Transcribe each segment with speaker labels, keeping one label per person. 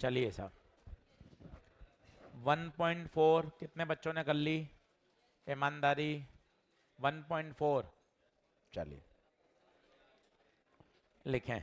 Speaker 1: चलिए साहब 1.4 कितने बच्चों ने कर ली? ईमानदारी 1.4। चलिए लिखें।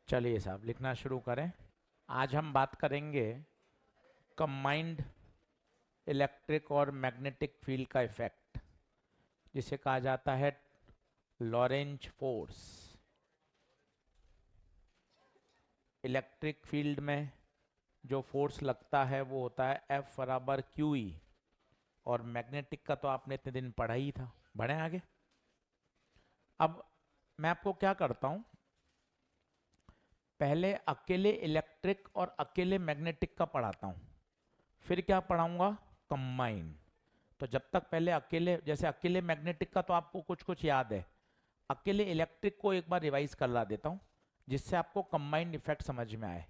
Speaker 1: चलिए साहब लिखना शुरू करें। आज हम बात करेंगे कंबाइंड इलेक्ट्रिक और मैग्नेटिक फील्ड का इफेक्ट, जिसे कहा जाता है लॉरेंज फोर्स। इलेक्ट्रिक फील्ड में जो फोर्स लगता है वो होता है F बराबर QE, और मैग्नेटिक का तो आपने इतने दिन पढ़ा ही था। बढ़े आगे। अब मैं आपको क्या करता हूं, पहले अकेले इलेक्ट्रिक और अकेले मैग्नेटिक का पढ़ाता हूं, फिर क्या पढ़ाऊंगा, कंबाइन। तो जब तक पहले अकेले, जैसे अकेले मैग्नेटिक का तो आपको कुछ कुछ याद है, अकेले इलेक्ट्रिक को एक बार रिवाइज करवा देता हूं जिससे आपको कंबाइंड इफेक्ट समझ में आए।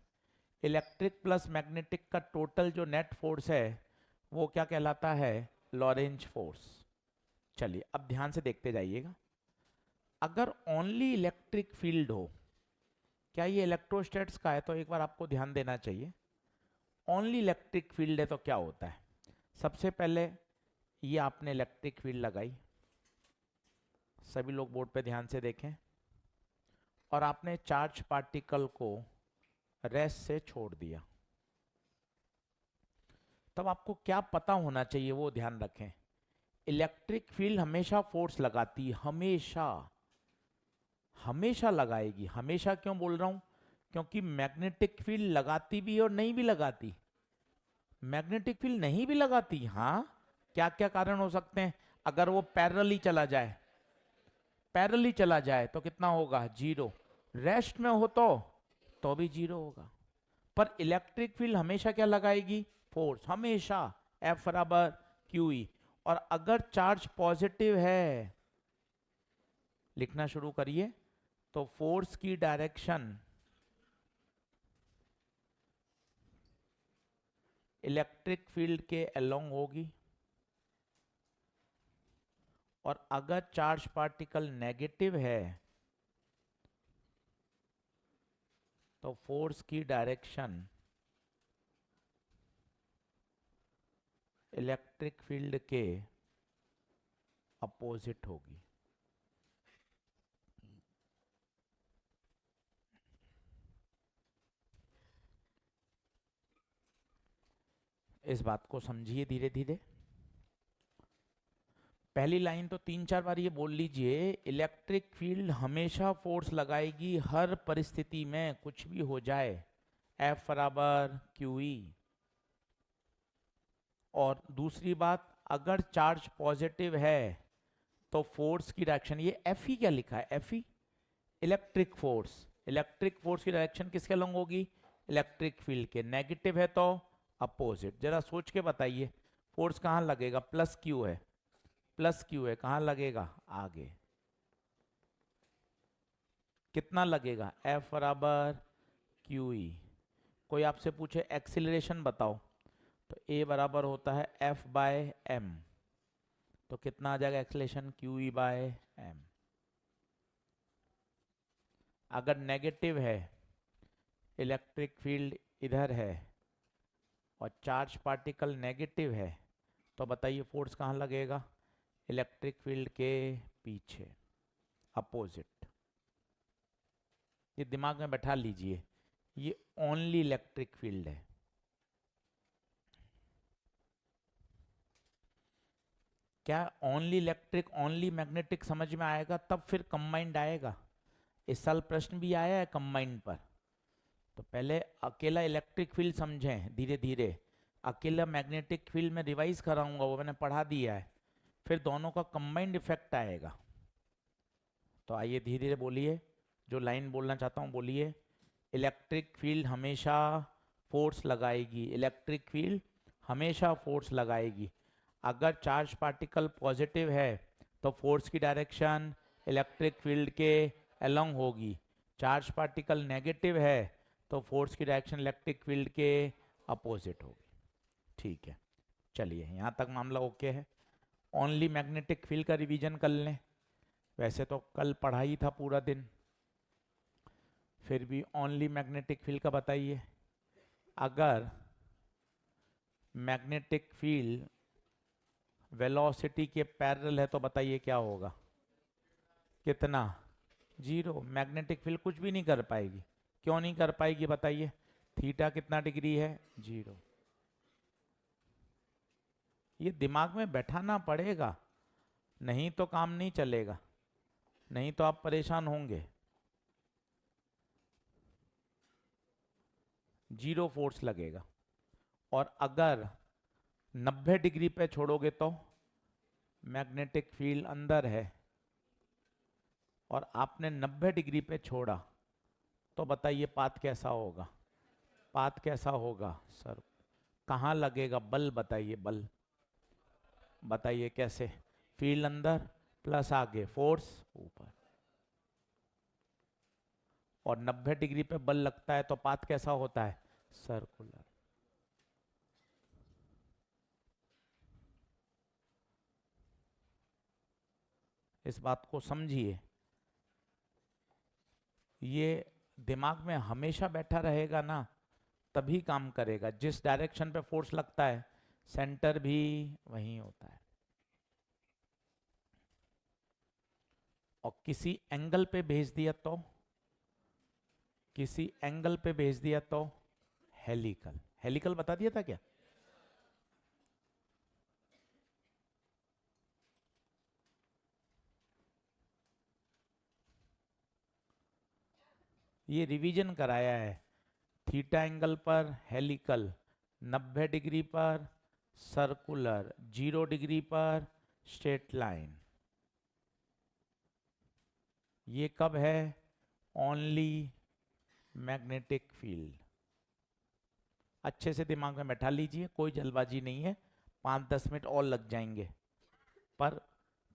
Speaker 1: इलेक्ट्रिक प्लस मैग्नेटिक का टोटल जो नेट फोर्स है वो क्या कहलाता है, लॉरेंज फोर्स। चलिए अब ध्यान से देखते जाइएगा। अगर ओनली इलेक्ट्रिक फील्ड हो, क्या ये इलेक्ट्रोस्टैट्स का है, तो एक बार आपको ध्यान देना चाहिए। ओनली इलेक्ट्रिक फील्ड है तो क्या होता है, सबसे पहले ये आपने इलेक्ट्रिक फील्ड लगाई, सभी लोग बोर्ड पे ध्यान से देखें, और आपने चार्ज पार्टिकल को रेस्ट से छोड़ दिया। तब आपको क्या पता होना चाहिए वो ध्यान रखें। इलेक्ट्रिक फील्ड हमेशा फोर्स लगाती, हमेशा हमेशा लगाएगी। हमेशा क्यों बोल रहा हूं, क्योंकि मैग्नेटिक फील्ड लगाती भी और नहीं भी लगाती। मैग्नेटिक फील्ड नहीं भी लगाती, हाँ, क्या क्या कारण हो सकते हैं। अगर वो पैरेलली चला जाए, पैरेलली चला जाए तो कितना होगा, जीरो। रेस्ट में हो तो भी जीरो होगा। पर इलेक्ट्रिक फील्ड हमेशा क्या लगाएगी, फोर्स, हमेशा F बराबर QE। और अगर चार्ज पॉजिटिव है, लिखना शुरू करिए, तो फोर्स की डायरेक्शन इलेक्ट्रिक फील्ड के अलोंग होगी, और अगर चार्ज पार्टिकल नेगेटिव है तो फोर्स की डायरेक्शन इलेक्ट्रिक फील्ड के अपोजिट होगी। इस बात को समझिए धीरे धीरे। पहली लाइन तो 3-4 बार ये बोल लीजिए, इलेक्ट्रिक फील्ड हमेशा फोर्स लगाएगी हर परिस्थिति में, कुछ भी हो जाए, F बराबर QE। और दूसरी बात, अगर चार्ज पॉजिटिव है तो फोर्स की डायरेक्शन, ये F ही क्या लिखा है, F ही, इलेक्ट्रिक फोर्स, इलेक्ट्रिक फोर्स की डायरेक्शन किसके अलॉन्ग होगी, इलेक्ट्रिक फील्ड के। नेगेटिव है तो अपोजिट। जरा सोच के बताइए, फोर्स कहाँ लगेगा, प्लस क्यू है, प्लस क्यू है, कहाँ लगेगा, आगे। कितना लगेगा, F बराबर QE। कोई आपसे पूछे एक्सिलरेशन बताओ, तो A बराबर होता है F बाय M, तो कितना आ जाएगा एक्सिलरेशन, QE बाय M। अगर नेगेटिव है, इलेक्ट्रिक फील्ड इधर है और चार्ज पार्टिकल नेगेटिव है, तो बताइए फोर्स कहाँ लगेगा, इलेक्ट्रिक फील्ड के पीछे, अपोजिट। ये दिमाग में बैठा लीजिए, ये ओनली इलेक्ट्रिक फील्ड है। क्या ओनली इलेक्ट्रिक ओनली मैग्नेटिक समझ में आएगा तब फिर कंबाइंड आएगा। इस साल प्रश्न भी आया है कंबाइंड पर। तो पहले अकेला इलेक्ट्रिक फील्ड समझें धीरे धीरे, अकेला मैग्नेटिक फील्ड में रिवाइज कराऊंगा, वो मैंने पढ़ा दिया है, फिर दोनों का कंबाइंड इफेक्ट आएगा। तो आइए धीरे धीरे बोलिए, जो लाइन बोलना चाहता हूँ बोलिए। इलेक्ट्रिक फील्ड हमेशा फोर्स लगाएगी, इलेक्ट्रिक फील्ड हमेशा फोर्स लगाएगी। अगर चार्ज पार्टिकल पॉजिटिव है तो फोर्स की डायरेक्शन इलेक्ट्रिक फील्ड के अलोंग होगी, चार्ज पार्टिकल नेगेटिव है तो फोर्स की डायरेक्शन इलेक्ट्रिक फील्ड के अपोजिट होगी। ठीक है, चलिए यहाँ तक मामला ओके है। ओनली मैग्नेटिक फील्ड का रिवीजन कर लें, वैसे तो कल पढ़ा ही था पूरा दिन, फिर भी ओनली मैग्नेटिक फील्ड का बताइए। अगर मैग्नेटिक फील्ड वेलोसिटी के पैरेलल है तो बताइए क्या होगा, कितना, जीरो। मैग्नेटिक फील्ड कुछ भी नहीं कर पाएगी, क्यों नहीं कर पाएगी बताइए, थीटा कितना डिग्री है, जीरो। ये दिमाग में बैठाना पड़ेगा, नहीं तो काम नहीं चलेगा, नहीं तो आप परेशान होंगे। जीरो फोर्स लगेगा। और अगर 90 डिग्री पे छोड़ोगे तो मैग्नेटिक फील्ड अंदर है, और आपने 90 डिग्री पे छोड़ा तो बताइए पाथ कैसा होगा, पाथ कैसा होगा सर, कहाँ लगेगा बल, बताइए बल, बताइए कैसे, फील्ड अंदर प्लस आगे फोर्स ऊपर, और 90 डिग्री पे बल लगता है तो पाथ कैसा होता है, सर्कुलर। इस बात को समझिए, ये दिमाग में हमेशा बैठा रहेगा ना, तभी काम करेगा। जिस डायरेक्शन पे फोर्स लगता है सेंटर भी वहीं होता है, और किसी एंगल पे भेज दिया तो, किसी एंगल पे भेज दिया तो हेलिकल, हेलिकल बता दिया था क्या। ये रिवीजन कराया है, थीटा एंगल पर हेलिकल, 90 डिग्री पर सर्कुलर, 0 डिग्री पर स्ट्रेट लाइन। ये कब है, ओनली मैग्नेटिक फील्ड। अच्छे से दिमाग में बैठा लीजिए, कोई जल्दबाजी नहीं है, 5-10 मिनट और लग जाएंगे, पर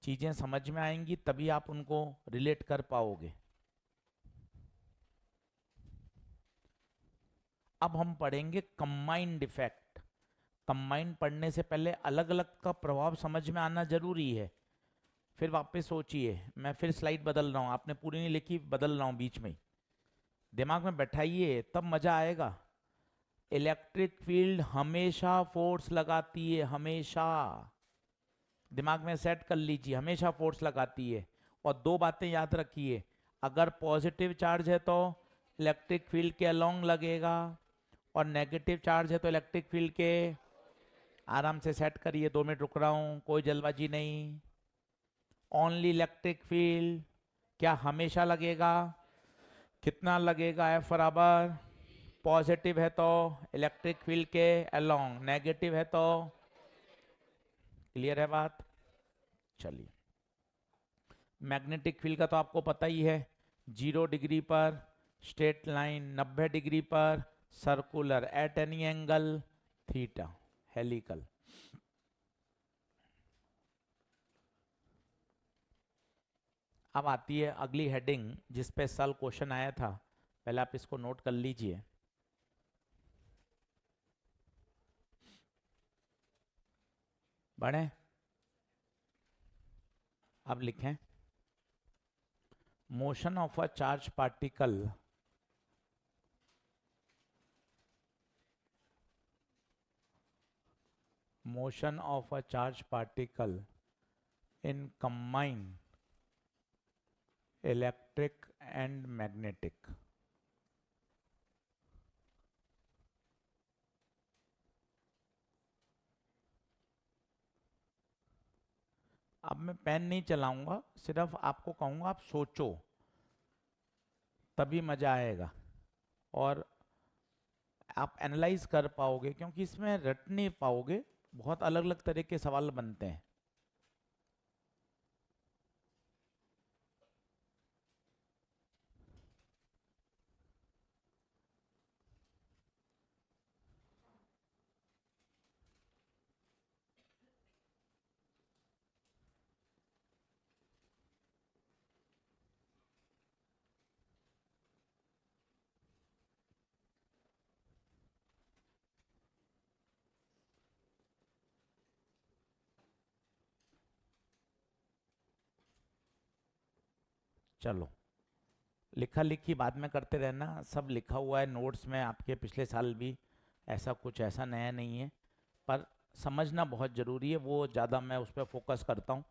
Speaker 1: चीजें समझ में आएंगी तभी आप उनको रिलेट कर पाओगे। अब हम पढ़ेंगे कंबाइंड इफेक्ट। कंबाइंड पढ़ने से पहले अलग अलग का प्रभाव समझ में आना जरूरी है। फिर वापस सोचिए, मैं फिर स्लाइड बदल रहा हूँ, आपने पूरी नहीं लिखी, बदल रहा हूँ बीच में ही, दिमाग में बैठाइए तब मजा आएगा। इलेक्ट्रिक फील्ड हमेशा फोर्स लगाती है, हमेशा, दिमाग में सेट कर लीजिए, हमेशा फोर्स लगाती है। और दो बातें याद रखिए, अगर पॉजिटिव चार्ज है तो इलेक्ट्रिक फील्ड के अलोंग लगेगा, और नेगेटिव चार्ज है तो इलेक्ट्रिक फील्ड के, आराम से सेट करिए, 2 मिनट रुक रहा हूं, कोई जल्दबाजी नहीं। ओनली इलेक्ट्रिक फील्ड क्या हमेशा लगेगा, कितना लगेगा, एफ बराबर, पॉजिटिव है तो इलेक्ट्रिक फील्ड के अलोंग, नेगेटिव है तो, क्लियर है बात। चलिए, मैग्नेटिक फील्ड का तो आपको पता ही है, 0 डिग्री पर स्ट्रेट लाइन, 90 डिग्री पर circular, at any angle theta, helical. अब आती है अगली हेडिंग जिस पे साल क्वेश्चन आया था, पहले आप इसको नोट कर लीजिए। बढ़े, अब लिखें, motion of a charge particle motion of a charged particle in combined electric and magnetic. अब मैं पेन नहीं चलाऊंगा, सिर्फ आपको कहूंगा आप सोचो, तभी मजा आएगा और आप एनालाइज कर पाओगे, क्योंकि इसमें रट नहीं पाओगे, बहुत अलग अलग तरह के सवाल बनते हैं। चलो, लिखा लिखी बाद में करते रहना, सब लिखा हुआ है नोट्स में आपके पिछले साल भी, ऐसा कुछ ऐसा नया नहीं है, पर समझना बहुत ज़रूरी है, वो ज़्यादा मैं उस पर फोकस करता हूँ।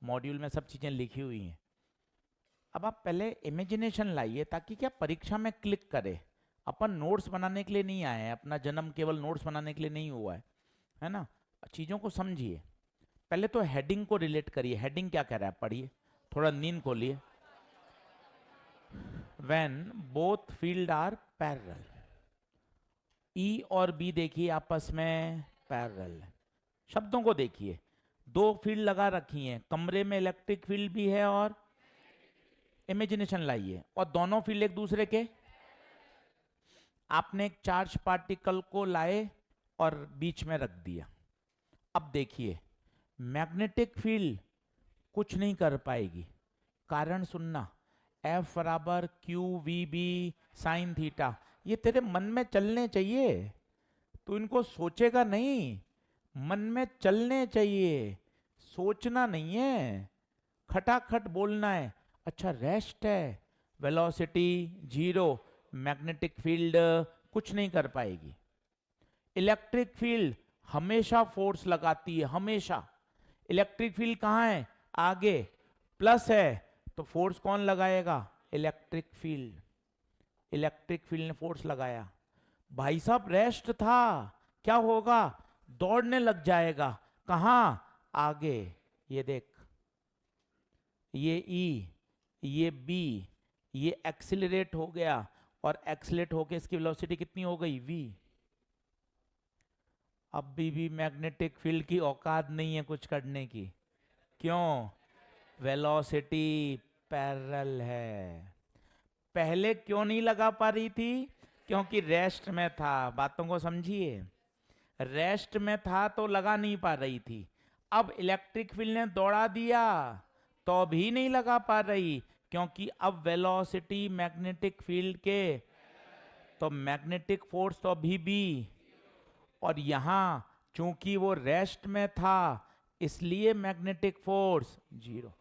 Speaker 1: मॉड्यूल में सब चीज़ें लिखी हुई हैं। अब आप पहले इमेजिनेशन लाइए ताकि क्या परीक्षा में क्लिक करे। अपन नोट्स बनाने के लिए नहीं आए हैं, अपना जन्म केवल नोट्स बनाने के लिए नहीं हुआ है ना। चीज़ों को समझिए। पहले तो हेडिंग को रिलेट करिए, हेडिंग क्या कह रहा है पढ़िए, थोड़ा नींद खोलिए। When both field are parallel, E और B देखिए आपस में पैरेलल। शब्दों को देखिए, दो फील्ड लगा रखी हैं, कमरे में इलेक्ट्रिक फील्ड भी है और इमेजिनेशन लाइए, और दोनों फील्ड एक दूसरे के। आपने एक चार्ज पार्टिकल को लाए और बीच में रख दिया। अब देखिए, मैग्नेटिक फील्ड कुछ नहीं कर पाएगी, कारण सुनना, F बराबर q v B sine theta, ये तेरे मन में चलने चाहिए, तो इनको सोचेगा नहीं, मन में चलने चाहिए, सोचना नहीं है, खटाखट बोलना है। अच्छा, रेस्ट है, वेलोसिटी जीरो, मैग्नेटिक फील्ड कुछ नहीं कर पाएगी। इलेक्ट्रिक फील्ड हमेशा फोर्स लगाती है, हमेशा। इलेक्ट्रिक फील्ड कहाँ है, आगे, प्लस है, तो फोर्स कौन लगाएगा, इलेक्ट्रिक फील्ड। इलेक्ट्रिक फील्ड ने फोर्स लगाया, भाई साहब रेस्ट था, क्या होगा, दौड़ने लग जाएगा, कहां, आगे। ये देख, ये ई, ये बी, ये एक्सिलरेट हो गया, और एक्सिलेट होके इसकी वेलोसिटी कितनी हो गई, वी। अब भी मैग्नेटिक फील्ड की औकात नहीं है कुछ करने की, क्यों, वेलोसिटी पैरेलल है। पहले क्यों नहीं लगा पा रही थी, क्योंकि रेस्ट में था। बातों को समझिए, रेस्ट में था तो लगा नहीं पा रही थी। अब इलेक्ट्रिक फील्ड ने दौड़ा दिया तो भी नहीं लगा पा रही, क्योंकि अब वेलोसिटी मैग्नेटिक फील्ड के, तो मैग्नेटिक फोर्स तो अभी भी, और यहां चूंकि वो रेस्ट में था इसलिए magnetic force zero.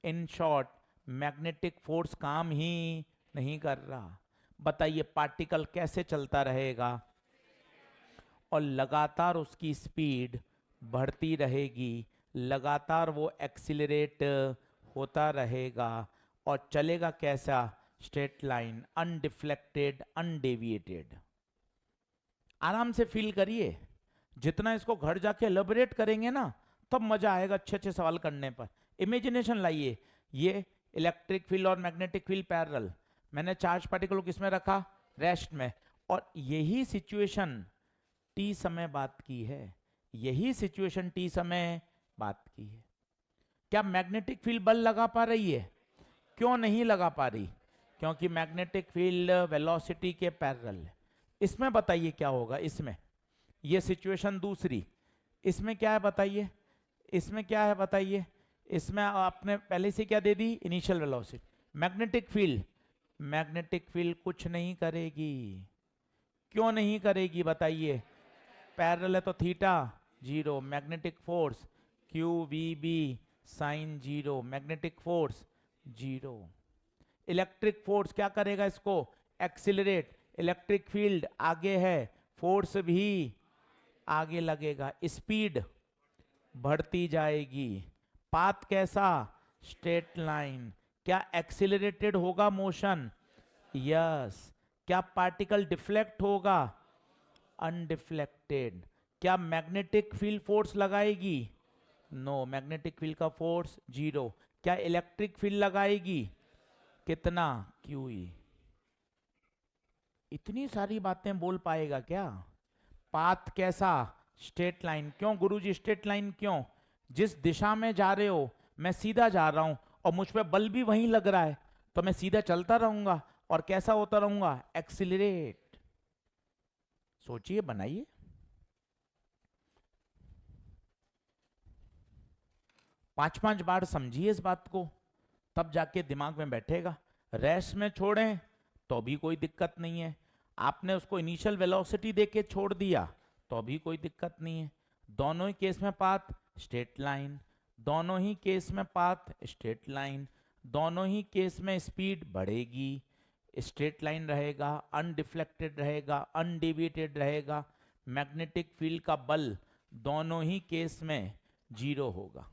Speaker 1: In short, magnetic force काम ही नहीं कर रहा। बताइए पार्टिकल कैसे चलता रहेगा, और लगातार उसकी स्पीड बढ़ती रहेगी, लगातार वो एक्सिलरेट होता रहेगा, और चलेगा कैसा, स्ट्रेट लाइन, अनडिफ्लेक्टेड, अनडेविएटेड। आराम से फील करिए, जितना इसको घर जाके एलेबोरेट करेंगे ना, तब मजा आएगा अच्छे अच्छे सवाल करने पर। इमेजिनेशन लाइए, ये इलेक्ट्रिक फील्ड और मैग्नेटिक फील्ड पैरेलल, मैंने चार्ज पार्टिकल को किसमें रखा, रेस्ट में, और यही सिचुएशन टी समय बात की है, यही सिचुएशन टी समय बात की है। क्या मैग्नेटिक फील्ड बल लगा पा रही है, क्यों नहीं लगा पा रही, क्योंकि मैग्नेटिक फील्ड वेलोसिटी के पैरेलल है। इसमें बताइए क्या होगा, इसमें ये सिचुएशन दूसरी, इसमें क्या है बताइए, इसमें क्या है बताइए, इसमें आपने पहले से क्या दे दी, initial velocity. Magnetic field, magnetic field कुछ नहीं करेगी, क्यों नहीं करेगी बताइए, पैरेलल है तो theta zero, magnetic force q v B sine zero, magnetic force zero. Electric force क्या करेगा, इसको एक्सिलरेट, इलेक्ट्रिक फील्ड आगे है, फोर्स भी आगे लगेगा, स्पीड बढ़ती जाएगी, पाथ कैसा, स्ट्रेट लाइन। क्या एक्सिलरेटेड होगा मोशन, यस। क्या पार्टिकल डिफ्लेक्ट होगा, अनडिफ्लेक्टेड। क्या मैग्नेटिक फील्ड फोर्स लगाएगी, नो, मैग्नेटिक फील्ड का फोर्स 0। क्या इलेक्ट्रिक फील्ड लगाएगी? कितना? QE। इतनी सारी बातें बोल पाएगा क्या? पाथ कैसा? Straight line. क्यों गुरुजी स्ट्रेट लाइन क्यों? जिस दिशा में जा रहे हो मैं सीधा जा रहा हूं और मुझ पे बल भी वहीं लग रहा है, तो मैं सीधा चलता रहूंगा और कैसा होता रहूंगा? एक्सिलरेट। सोचिए, बनाइए। पांच पांच बार समझिए इस बात को, तब जाके दिमाग में बैठेगा। रेस्ट में छोड़ें तो भी कोई दिक्कत नहीं है, आपने उसको इनिशियल वेलोसिटी देके छोड़ दिया तो भी कोई दिक्कत नहीं है। दोनों ही केस में पाथ स्ट्रेट लाइन, दोनों ही केस में पाथ स्ट्रेट लाइन, दोनों ही केस में स्पीड बढ़ेगी, स्ट्रेट लाइन रहेगा, अनडिफ्लेक्टेड रहेगा, अनडिविएटेड रहेगा। मैग्नेटिक फील्ड का बल दोनों ही केस में 0 होगा।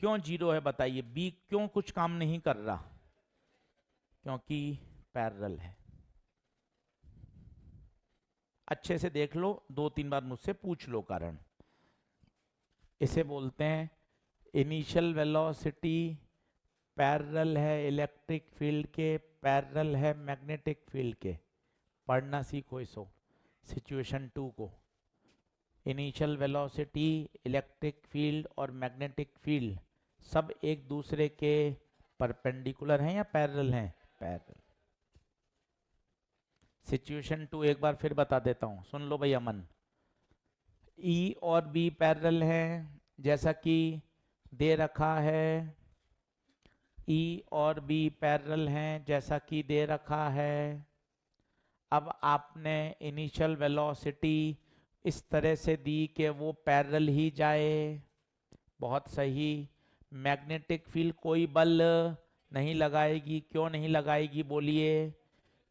Speaker 1: क्यों 0 है बताइए? बी क्यों कुछ काम नहीं कर रहा? क्योंकि पैरेलल है। अच्छे से देख लो, 2-3 बार मुझसे पूछ लो कारण। इसे बोलते हैं इनिशियल वेलोसिटी पैरेलल है इलेक्ट्रिक फील्ड के, पैरेलल है मैग्नेटिक फील्ड के। पढ़ना सीखो इसको, सिचुएशन 2 को। इनिशियल वेलोसिटी, इलेक्ट्रिक फील्ड और मैग्नेटिक फील्ड सब एक दूसरे के परपेंडिकुलर हैं या पैरेलल हैं? पैरेलल। सिचुएशन 2 एक बार फिर बता देता हूं, सुन लो भाई अमन। E और B पैरेलल हैं जैसा कि दे रखा है, E और B पैरेलल हैं जैसा कि दे रखा है। अब आपने इनिशियल वेलोसिटी इस तरह से दी कि वो पैरेलल ही जाए, बहुत सही। मैग्नेटिक फील्ड कोई बल नहीं लगाएगी, क्यों नहीं लगाएगी बोलिए?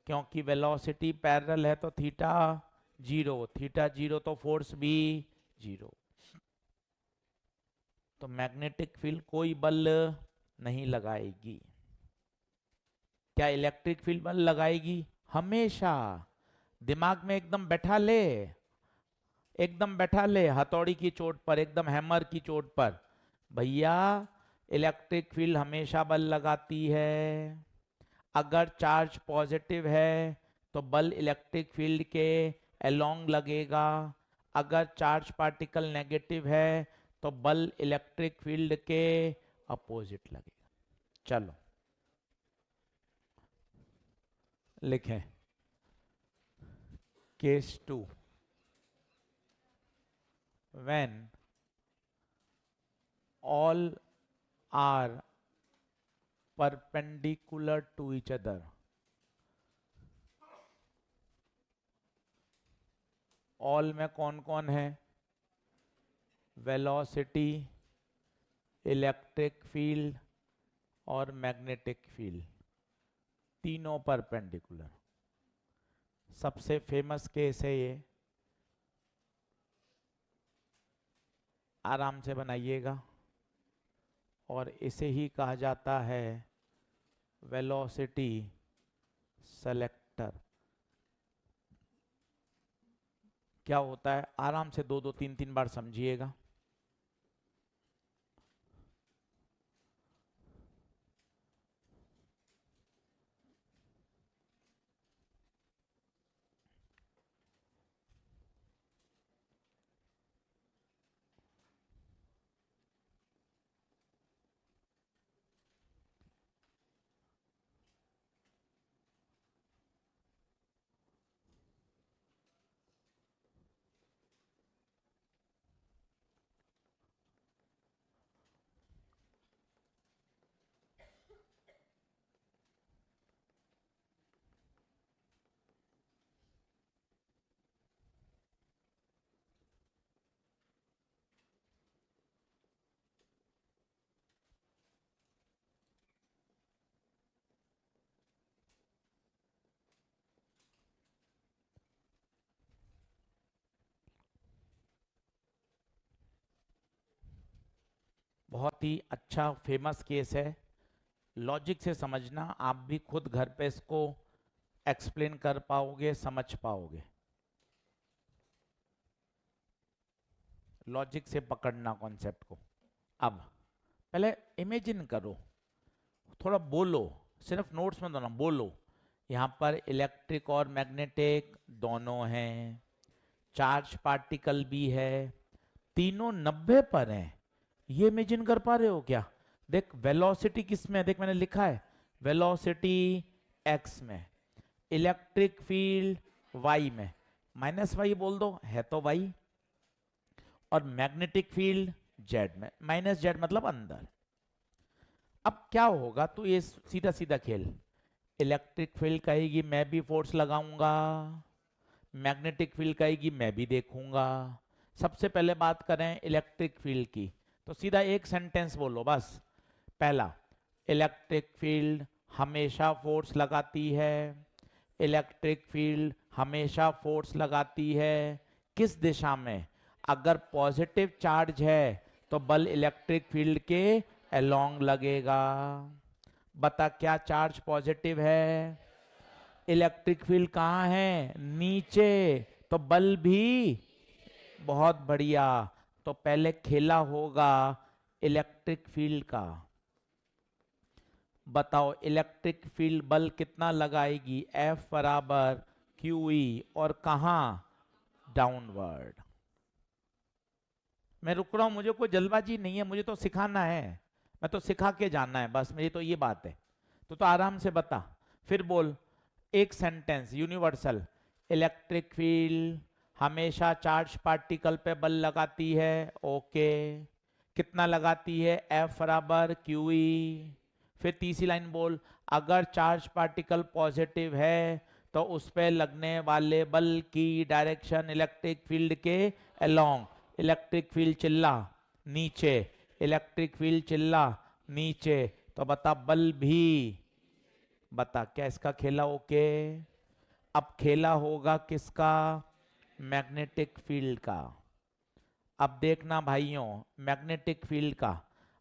Speaker 1: क्योंकि वेलोसिटी पैरेलल है तो थीटा 0, थीटा 0 तो फोर्स भी 0। तो मैग्नेटिक फील्ड कोई बल नहीं लगाएगी। क्या इलेक्ट्रिक फील्ड बल लगाएगी? हमेशा। दिमाग में एकदम बैठा ले, एकदम बैठा ले, हथौड़ी की चोट पर, एकदम हैमर की चोट पर। भैया इलेक्ट्रिक फील्ड हमेशा बल लगाती है। अगर चार्ज पॉजिटिव है तो बल इलेक्ट्रिक फील्ड के अलोंग लगेगा, अगर चार्ज पार्टिकल नेगेटिव है तो बल इलेक्ट्रिक फील्ड के अपोजिट लगेगा। चलो लिखें case 2। when all are perpendicular to each other, all में कौन कौन है? वेलोसिटी, इलेक्ट्रिक फील्ड और मैग्नेटिक फील्ड, तीनों परपेंडिकुलर। सबसे फेमस केस है ये, आराम से बनाइएगा। और इसे ही कहा जाता है वेलोसिटी सेलेक्टर। क्या होता है? आराम से 2-2, 3-3 बार समझिएगा। बहुत ही अच्छा फेमस केस है, लॉजिक से समझना, आप भी खुद घर पे इसको एक्सप्लेन कर पाओगे, समझ पाओगे। लॉजिक से पकड़ना कॉन्सेप्ट को। अब पहले इमेजिन करो, थोड़ा बोलो, सिर्फ नोट्स में दोनों बोलो। यहाँ पर इलेक्ट्रिक और मैग्नेटिक दोनों हैं, चार्ज पार्टिकल भी है, तीनों 90 पर हैं। ये इमेजिन कर पा रहे हो क्या? देख वेलोसिटी किस में है, देख मैंने लिखा है वेलोसिटी एक्स में, इलेक्ट्रिक फील्ड वाई में, माइनस वाई बोल दो, है तो वाई, और मैग्नेटिक फील्ड जेड में, माइनस जेड मतलब अंदर। अब क्या होगा, तो ये सीधा सीधा खेल, इलेक्ट्रिक फील्ड कहेगी मैं भी फोर्स लगाऊंगा, मैग्नेटिक फील्ड कहेगी मैं भी देखूंगा। सबसे पहले बात करें इलेक्ट्रिक फील्ड की, तो सीधा एक सेंटेंस बोलो बस। पहला, इलेक्ट्रिक फील्ड हमेशा फोर्स लगाती है, इलेक्ट्रिक फील्ड हमेशा फोर्स लगाती है। किस दिशा में? अगर पॉजिटिव चार्ज है तो बल इलेक्ट्रिक फील्ड के अलोंग लगेगा। बता क्या चार्ज पॉजिटिव है? इलेक्ट्रिक फील्ड कहाँ है? नीचे, तो बल भी, बहुत बढ़िया। तो पहले खेला होगा इलेक्ट्रिक फील्ड का। बताओ इलेक्ट्रिक फील्ड बल कितना लगाएगी? F बराबर QE, और कहां? डाउनवर्ड। मैं रुक रहा हूं, मुझे कोई जल्दबाजी नहीं है, मुझे तो सिखाना है, मैं तो सिखा के जाना है बस, मेरी तो ये बात है। तो आराम से बता, फिर बोल एक सेंटेंस यूनिवर्सल, इलेक्ट्रिक फील्ड हमेशा चार्ज पार्टिकल पे बल लगाती है। ओके, कितना लगाती है? F बराबर QE। फिर तीसरी लाइन बोल, अगर चार्ज पार्टिकल पॉजिटिव है तो उस पे लगने वाले बल की डायरेक्शन इलेक्ट्रिक फील्ड के अलोंग। इलेक्ट्रिक फील्ड चिल्ला नीचे, इलेक्ट्रिक फील्ड चिल्ला नीचे, तो बता बल भी, बता क्या इसका खेला? ओके। अब खेला होगा किसका? मैग्नेटिक फील्ड का। अब देखना भाइयों, मैग्नेटिक फील्ड का,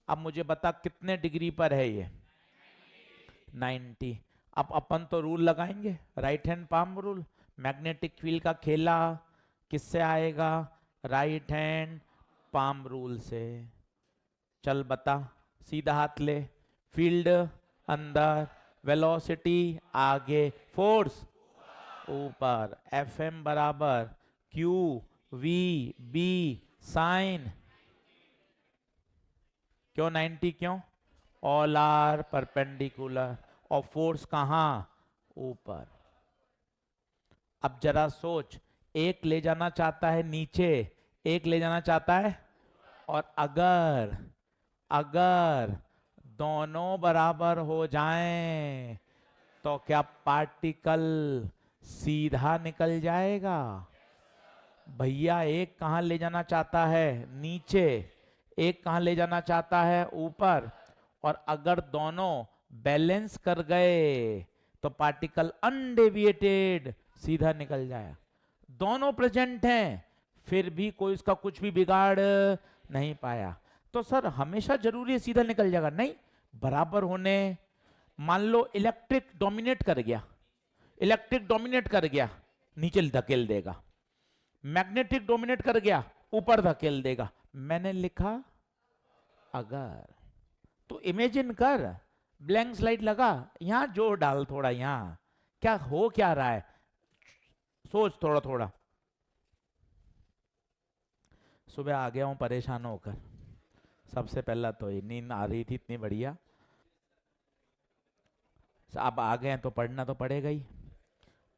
Speaker 1: अब मुझे बता कितने डिग्री पर है ये? 90। अब अपन तो रूल लगाएंगे, right hand palm rule. Magnetic field का खेला किससे आएगा? राइट हैंड पाम रूल से। चल बता, सीधा हाथ ले, फील्ड अंदर, वेलोसिटी आगे, फोर्स ऊपर, Fm बराबर क्यू वी बी साइन। क्यों 90? क्यों? ऑल आर परपेंडिकुलर, और फोर्स कहां? ऊपर। अब जरा सोच, एक ले जाना चाहता है नीचे, एक ले जाना चाहता है, और अगर अगर दोनों बराबर हो जाएं तो क्या पार्टिकल सीधा निकल जाएगा? भैया एक कहां ले जाना चाहता है? नीचे। एक कहां ले जाना चाहता है? ऊपर। और अगर दोनों बैलेंस कर गए तो पार्टिकल अनडेविएटेड सीधा निकल जाए। दोनों प्रेजेंट हैं, फिर भी कोई इसका कुछ भी बिगाड़ नहीं पाया। तो सर हमेशा जरूरी है सीधा निकल जाएगा? नहीं, बराबर होने, मान लो इलेक्ट्रिक डोमिनेट कर गया, इलेक्ट्रिक डोमिनेट कर गया, नीचे धकेल देगा, मैग्नेटिक डोमिनेट कर गया, ऊपर धकेल देगा। मैंने लिखा अगर, तो इमेजिन कर, ब्लैंक स्लाइड लगा, यहां जोर डाल थोड़ा, यहां क्या हो क्या रहा है, सोच थोड़ा थोड़ा। सुबह आ गया हूं परेशान होकर, सबसे पहला तो ये नींद आ रही थी इतनी बढ़िया, अब आ गए तो पढ़ना तो पड़ेगा ही।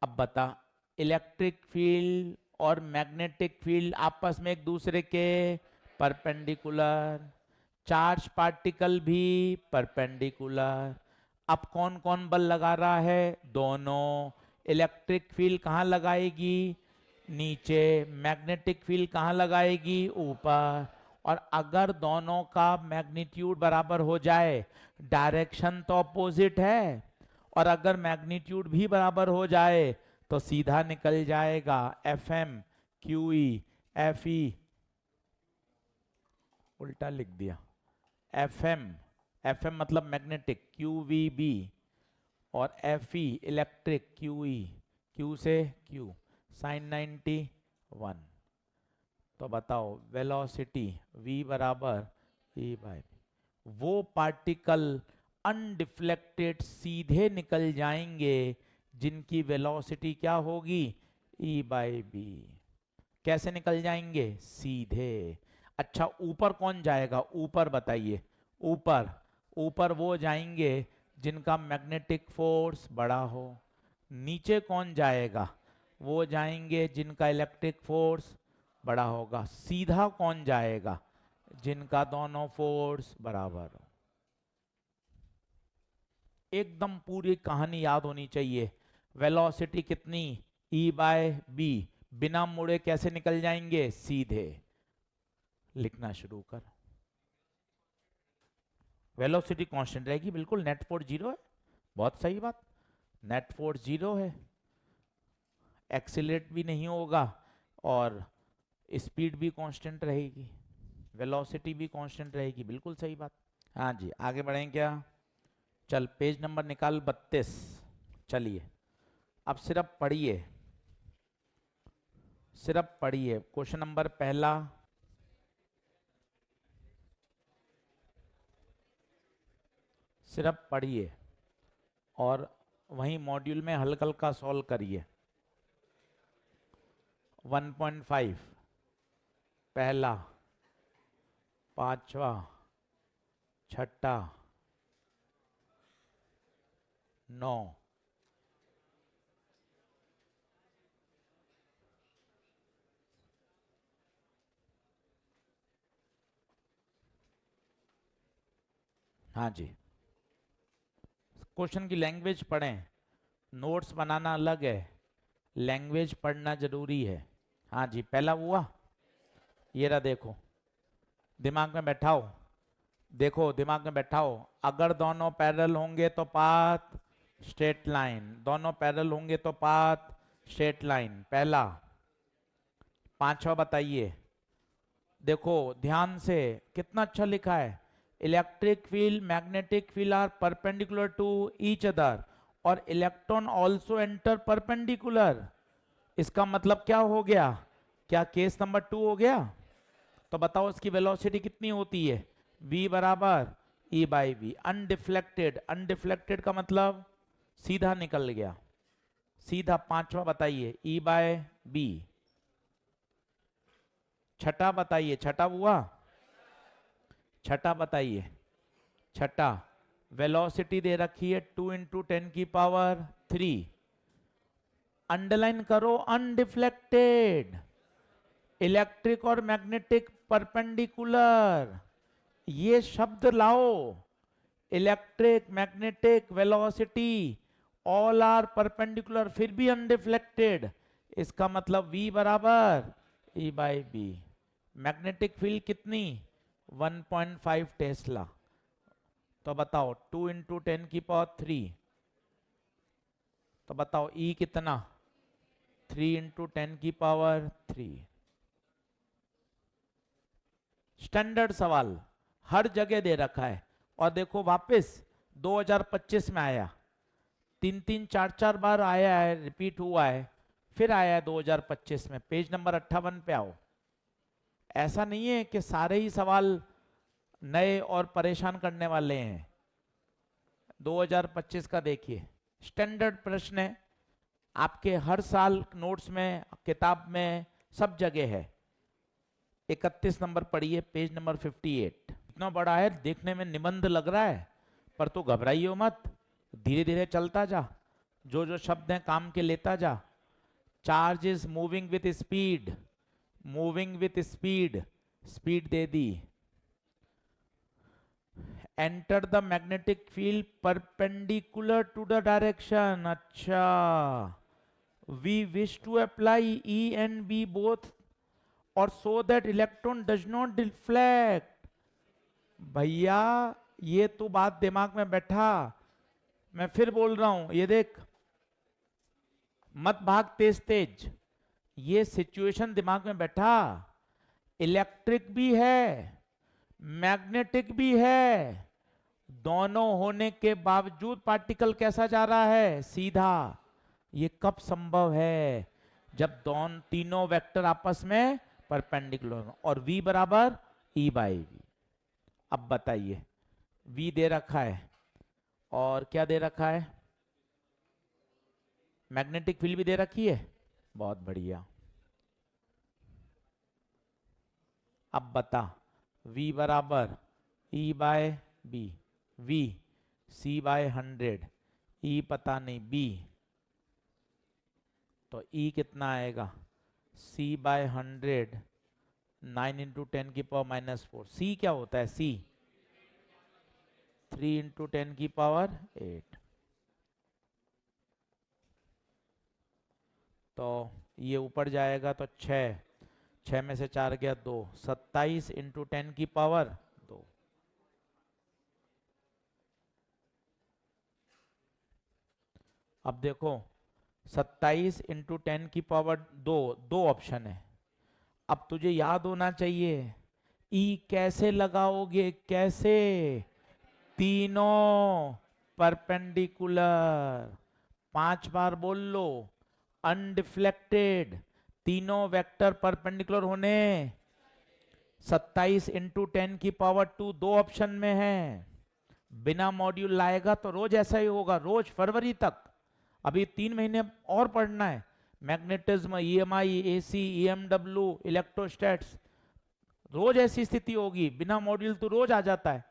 Speaker 1: अब बता, इलेक्ट्रिक फील्ड और मैग्नेटिक फील्ड आपस में एक दूसरे के परपेंडिकुलर, चार्ज पार्टिकल भी परपेंडिकुलर। अब कौन कौन बल लगा रहा है? दोनों। इलेक्ट्रिक फील्ड कहाँ लगाएगी? नीचे। मैग्नेटिक फील्ड कहाँ लगाएगी? ऊपर। और अगर दोनों का मैग्नीट्यूड बराबर हो जाए, डायरेक्शन तो अपोजिट है, और अगर मैग्नीट्यूड भी बराबर हो जाए तो सीधा निकल जाएगा Fm QE Fe, उल्टा लिख दिया, Fm मतलब मैग्नेटिक, QVB, और Fe इलेक्ट्रिक, QE, Q से Q, साइन 91। तो बताओ वेलोसिटी V बराबर ई बाई बी। वो पार्टिकल अनडिफ्लेक्टेड सीधे निकल जाएंगे जिनकी वेलोसिटी क्या होगी, ई बाई बी। कैसे निकल जाएंगे, सीधे। अच्छा ऊपर कौन जाएगा, ऊपर बताइए। ऊपर, ऊपर वो जाएंगे जिनका मैग्नेटिक फोर्स बड़ा हो। नीचे कौन जाएगा, वो जाएंगे जिनका इलेक्ट्रिक फोर्स बड़ा होगा। सीधा कौन जाएगा, जिनका दोनों फोर्स बराबर हो। एकदम पूरी कहानी याद होनी चाहिए। वेलोसिटी कितनी, ई बाय बी, बिना मुड़े कैसे निकल जाएंगे, सीधे। लिखना शुरू कर। वेलोसिटी कांस्टेंट रहेगी, बिल्कुल। नेट फोर्स जीरो है, बहुत सही बात। नेट फोर्स जीरो है, एक्सीलरेट भी नहीं होगा और स्पीड भी कांस्टेंट रहेगी, वेलोसिटी भी कांस्टेंट रहेगी, बिल्कुल सही बात। हाँ जी, आगे बढ़ें क्या। चल पेज नंबर निकाल 32। चलिए अब सिर्फ पढ़िए, सिर्फ पढ़िए। क्वेश्चन नंबर पहला, सिर्फ पढ़िए और वहीं मॉड्यूल में हल्का हल्का सॉल्व करिए। 1.5 पहला, पांचवा, छठा, 9, हाँ जी। क्वेश्चन की लैंग्वेज पढ़ें, नोट्स बनाना अलग है, लैंग्वेज पढ़ना जरूरी है। हाँ जी, पहला हुआ, ये रहा, देखो दिमाग में बैठाओ, देखो दिमाग में बैठाओ। अगर दोनों पैरेलल होंगे तो पाथ स्ट्रेट लाइन, दोनों पैरेलल होंगे तो पाथ स्ट्रेट लाइन, पहला। पांचवा बताइए, देखो ध्यान से, कितना अच्छा लिखा है। Electric field magnetic field are perpendicular to each other और इलेक्ट्रॉन ऑल्सो एंटर परपेंडिकुलर। इसका मतलब क्या हो गया, क्या केस नंबर 2 हो गया। तो बताओ इसकी वेलोसिटी कितनी होती है, v बराबर e by B. Undeflected, undeflected का मतलब सीधा निकल गया, सीधा। पांचवा बताइए, e बाय बी। छठा बताइए, छठा हुआ, छठा बताइए, छठा। वेलोसिटी दे रखी है 2 × 10⁻³ अंडरलाइन करो, अनडिफ्लेक्टेड। इलेक्ट्रिक और मैग्नेटिक परपेंडिकुलर, ये शब्द लाओ। Electric, magnetic, velocity all are perpendicular, फिर भी अनडिफ्लेक्टेड। इसका मतलब v बराबर e by B. Magnetic field कितनी, 1.5 टेस्ला। तो बताओ 2 × 10⁻³ तो बताओ E कितना, 3 × 10⁻³ स्टैंडर्ड सवाल हर जगह दे रखा है। और देखो वापस 2025 में आया, 3 4 बार आया है, रिपीट हुआ है, फिर आया है 2025 में। पेज नंबर 58 पे आओ। ऐसा नहीं है कि सारे ही सवाल नए और परेशान करने वाले हैं। 2025 का देखिए, स्टैंडर्ड प्रश्न है, आपके हर साल नोट्स में, किताब में, सब जगह है। 31 नंबर पढ़िए, पेज नंबर 58। इतना बड़ा है, देखने में निबंध लग रहा है, पर तो घबराइयो मत, धीरे धीरे चलता जा, जो जो शब्द हैं काम के लेता जा। Charge is moving with speed, moving with speed, speed दे दी। Enter the magnetic field perpendicular to the direction. अच्छा, we wish to apply E and B both और so that electron does not deflect. भैया ये तो बात दिमाग में बैठा, मैं फिर बोल रहा हूं, ये देख, मत भाग तेज तेज, ये सिचुएशन दिमाग में बैठा। इलेक्ट्रिक भी है, मैग्नेटिक भी है, दोनों होने के बावजूद पार्टिकल कैसा जा रहा है, सीधा। ये कब संभव है, जब दोनों तीनों वेक्टर आपस में परपेंडिकुलर और v बराबर e बाई बी। अब बताइए, V दे रखा है और क्या दे रखा है, मैग्नेटिक फील्ड भी दे रखी है, बहुत बढ़िया। अब बता, V बराबर E by B, V C by 100, E पता नहीं B, तो E कितना आएगा, C बाय 100, 9 इंटू 10 की पावर -4। C क्या होता है, C 3 इंटू 10 की पावर 8। तो ये ऊपर जाएगा तो 6, 6 में से 4 गया 2, 27 इंटू 10 की पावर 2। अब देखो 27 इंटू 10 की पावर 2, दो ऑप्शन है। अब तुझे याद होना चाहिए ई कैसे लगाओगे, कैसे, तीनों परपेंडिकुलर, 5 बार बोल लो, अनडिफ्लेक्टेड, तीनों वेक्टर परपेंडिकुलर होने, 27 इंटू 10 की पावर 2 दो ऑप्शन में है। बिना मॉड्यूल लाएगा तो रोज ऐसा ही होगा, रोज फरवरी तक, अभी 3 महीने और पढ़ना है। मैग्नेटिज्म, ईएमआई, एसी, ईएमडब्ल्यू, इलेक्ट्रोस्टैट्स, रोज ऐसी स्थिति होगी, बिना मॉड्यूल तो रोज आ जाता है।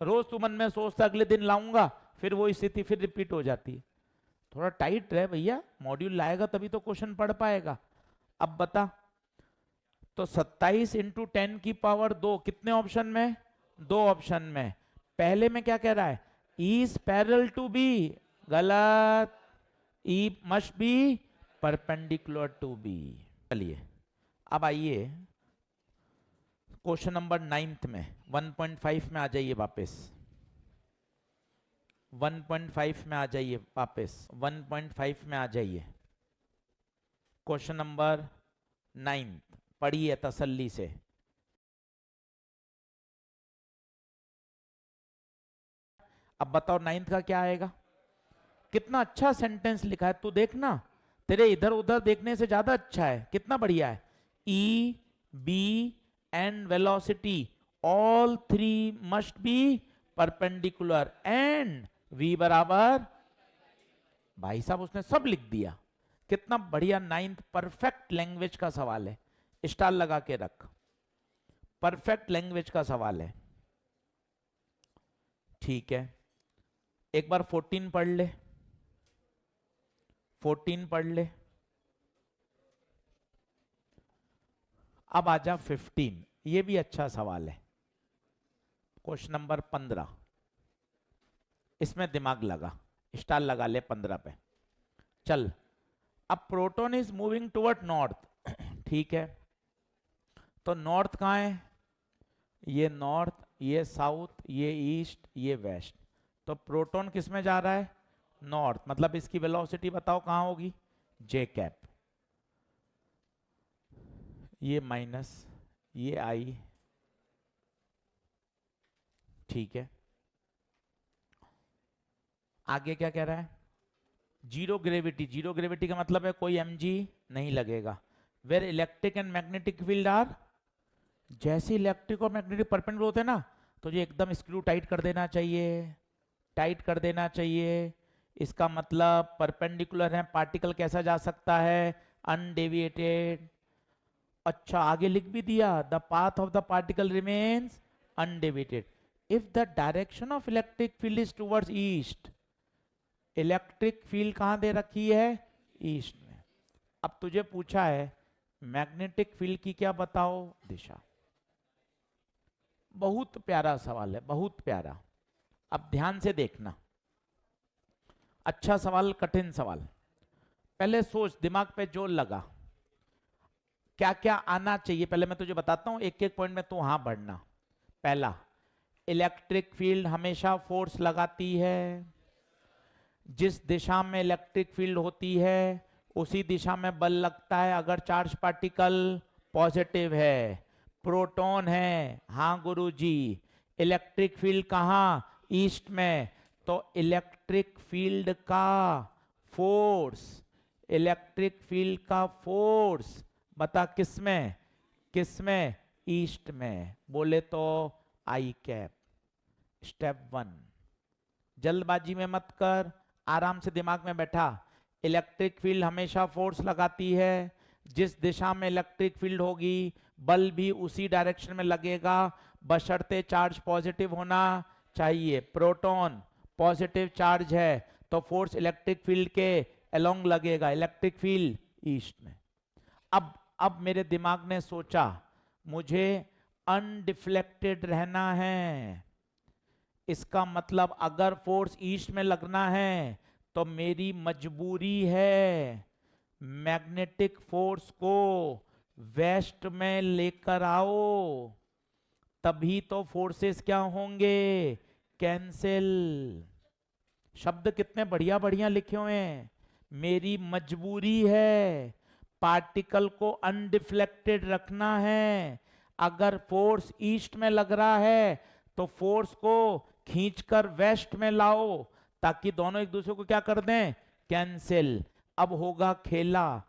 Speaker 1: रोज तू मन में सोचता अगले दिन लाऊंगा, फिर वो स्थिति फिर रिपीट हो जाती है। थोड़ा टाइट रहे भैया, मॉड्यूल लाएगा तभी तो क्वेश्चन पढ़ पाएगा। अब बता, तो 27 इंटू 10 की पावर 2 कितने ऑप्शन में, दो ऑप्शन में। पहले में क्या कह रहा है, इज पैरेलल टू बी, गलत, E must be perpendicular to B. चलिए अब आइए क्वेश्चन नंबर 9 में, 1.5 में आ जाइए वापस, 1.5 में आ जाइए वापस, 1.5 में आ जाइए। क्वेश्चन नंबर 9 पढ़िए तसल्ली से। अब बताओ 9th का क्या आएगा। कितना अच्छा सेंटेंस लिखा है, तू देखना, तेरे इधर उधर देखने से ज्यादा अच्छा है, कितना बढ़िया है। E B and velocity all three must be perpendicular and v बराबर, भाई साहब उसने सब लिख दिया। कितना बढ़िया, 9th परफेक्ट लैंग्वेज का सवाल है, स्टार लगा के रख, परफेक्ट लैंग्वेज का सवाल है। ठीक है, एक बार 14 पढ़ ले, 14 पढ़ ले। अब आजा 15, ये भी अच्छा सवाल है, क्वेश्चन नंबर 15, इसमें दिमाग लगा, स्टार लगा ले 15 पे। चल, अब proton is moving toward north, ठीक है, तो नॉर्थ कहाँ है, ये नॉर्थ, ये साउथ, ये ईस्ट, ये वेस्ट, तो प्रोटॉन किस में जा रहा है, नॉर्थ, मतलब इसकी वेलोसिटी बताओ कहाँ होगी, जे कैप, ये माइनस, ये आई, ठीक है। आगे क्या कह रहा है, जीरो ग्रेविटी, जीरो ग्रेविटी का मतलब है कोई mg नहीं लगेगा। Where electric and magnetic field are, जैसे इलेक्ट्रिक और मैग्नेटिक परपेंडिकुलर होते हैं ना, तो ये एकदम स्क्रू टाइट कर देना चाहिए, टाइट कर देना चाहिए। इसका मतलब परपेंडिकुलर है, पार्टिकल कैसा जा सकता है, अनडेविएटेड। अच्छा आगे लिख भी दिया, the path of the particle remains undeviated if the direction of electric field is towards east. Electric field कहां दे रखी है, ईस्ट में। अब तुझे पूछा है मैग्नेटिक फील्ड की क्या बताओ दिशा। बहुत प्यारा सवाल है, बहुत प्यारा। अब ध्यान से देखना, अच्छा सवाल, कठिन सवाल। पहले सोच, दिमाग पे जोर लगा, क्या क्या आना चाहिए, पहले मैं तुझे बताता हूं, एक एक पॉइंट में तू वहां बढ़ना। पहला, इलेक्ट्रिक फील्ड हमेशा फोर्स लगाती है, जिस दिशा में इलेक्ट्रिक फील्ड होती है उसी दिशा में बल लगता है अगर चार्ज पार्टिकल पॉजिटिव है, प्रोटॉन है, हाँ गुरुजी। इलेक्ट्रिक फील्ड कहाँ, ईस्ट में, तो इलेक्ट्रिक फील्ड का फोर्स, इलेक्ट्रिक फील्ड का फोर्स बता किस में, किस में, ईस्ट में। बोले तो आई कैप। स्टेप 1, जल्दबाजी में मत कर, आराम से दिमाग में बैठा। इलेक्ट्रिक फील्ड हमेशा फोर्स लगाती है, जिस दिशा में इलेक्ट्रिक फील्ड होगी बल भी उसी डायरेक्शन में लगेगा, बशर्ते चार्ज पॉजिटिव होना चाहिए। प्रोटॉन पॉजिटिव चार्ज है तो फोर्स इलेक्ट्रिक फील्ड के अलोंग लगेगा, इलेक्ट्रिक फील्ड ईस्ट में। अब मेरे दिमाग ने सोचा मुझे अनडिफ्लेक्टेड रहना है, इसका मतलब अगर फोर्स ईस्ट में लगना है तो मेरी मजबूरी है मैग्नेटिक फोर्स को वेस्ट में लेकर आओ, तभी तो फोर्सेस क्या होंगे, कैंसिल। शब्द कितने बढ़िया बढ़िया लिखे हुए हैं। मेरी मजबूरी है, पार्टिकल को अनडिफ्लेक्टेड रखना है। अगर फोर्स ईस्ट में लग रहा है तो फोर्स को खींचकर वेस्ट में लाओ, ताकि दोनों एक दूसरे को क्या कर दें, कैंसिल। अब होगा खेला,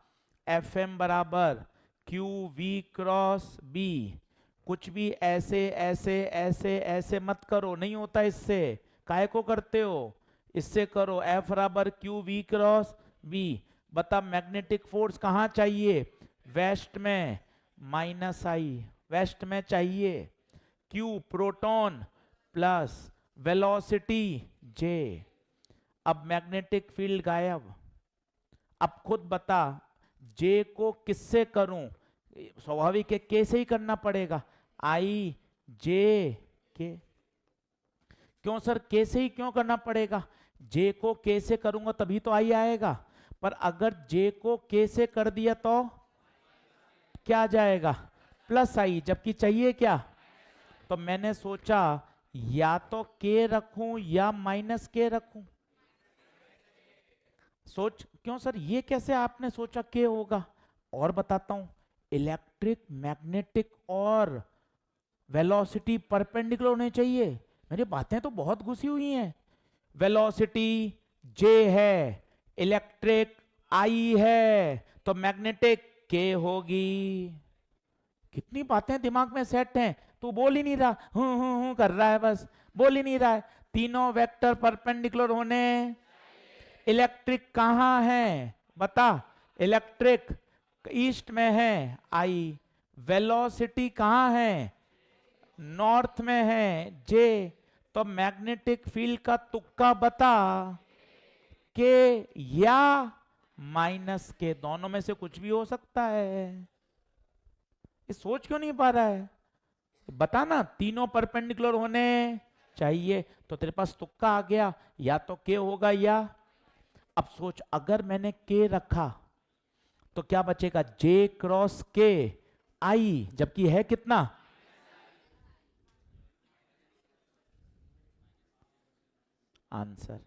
Speaker 1: Fm बराबर क्यू वी क्रॉस बी। कुछ भी ऐसे ऐसे ऐसे ऐसे मत करो, नहीं होता इससे, काहे को करते हो, इससे करो। F बराबर क्यू वी क्रॉस बी। बता मैग्नेटिक फोर्स कहां चाहिए, वेस्ट में, माइनस आई वेस्ट में चाहिए। Q proton plus velocity J। अब मैग्नेटिक फील्ड गायब। अब खुद बता J को किससे करूं, स्वाभाविक है K से ही करना पड़ेगा, I J K। क्यों सर K से ही क्यों करना पड़ेगा, J को K से करूंगा तभी तो I आएगा, पर अगर J को K से कर दिया तो क्या आ जाएगा, प्लस I, जबकि चाहिए क्या। तो मैंने सोचा या तो K रखूं या माइनस K रखूं। सोच, क्यों सर ये कैसे आपने सोचा K होगा, और बताता हूं। इलेक्ट्रिक, मैग्नेटिक और वेलोसिटी परपेंडिकुलर होने चाहिए। मेरी बातें तो बहुत घुसी हुई हैं। वेलोसिटी J है, इलेक्ट्रिक I है, तो मैग्नेटिक K होगी। कितनी बातें दिमाग में सेट हैं, तू बोल ही नहीं रहा, हूं कर रहा है, बस बोल ही नहीं रहा है। तीनों वेक्टर परपेंडिकुलर होने। इलेक्ट्रिक कहां है बता, इलेक्ट्रिक ईस्ट में है I। वेलोसिटी कहां है, नॉर्थ में है J। तो मैग्नेटिक फील्ड का तुक्का बता, K या माइनस K, दोनों में से कुछ भी हो सकता है। ये सोच क्यों नहीं पा रहा है, बता ना। तीनों परपेंडिकुलर होने चाहिए, तो तेरे पास तुक्का आ गया, या तो K होगा या। अब सोच अगर मैंने K रखा तो क्या बचेगा, J क्रॉस K I, जबकि है कितना, आंसर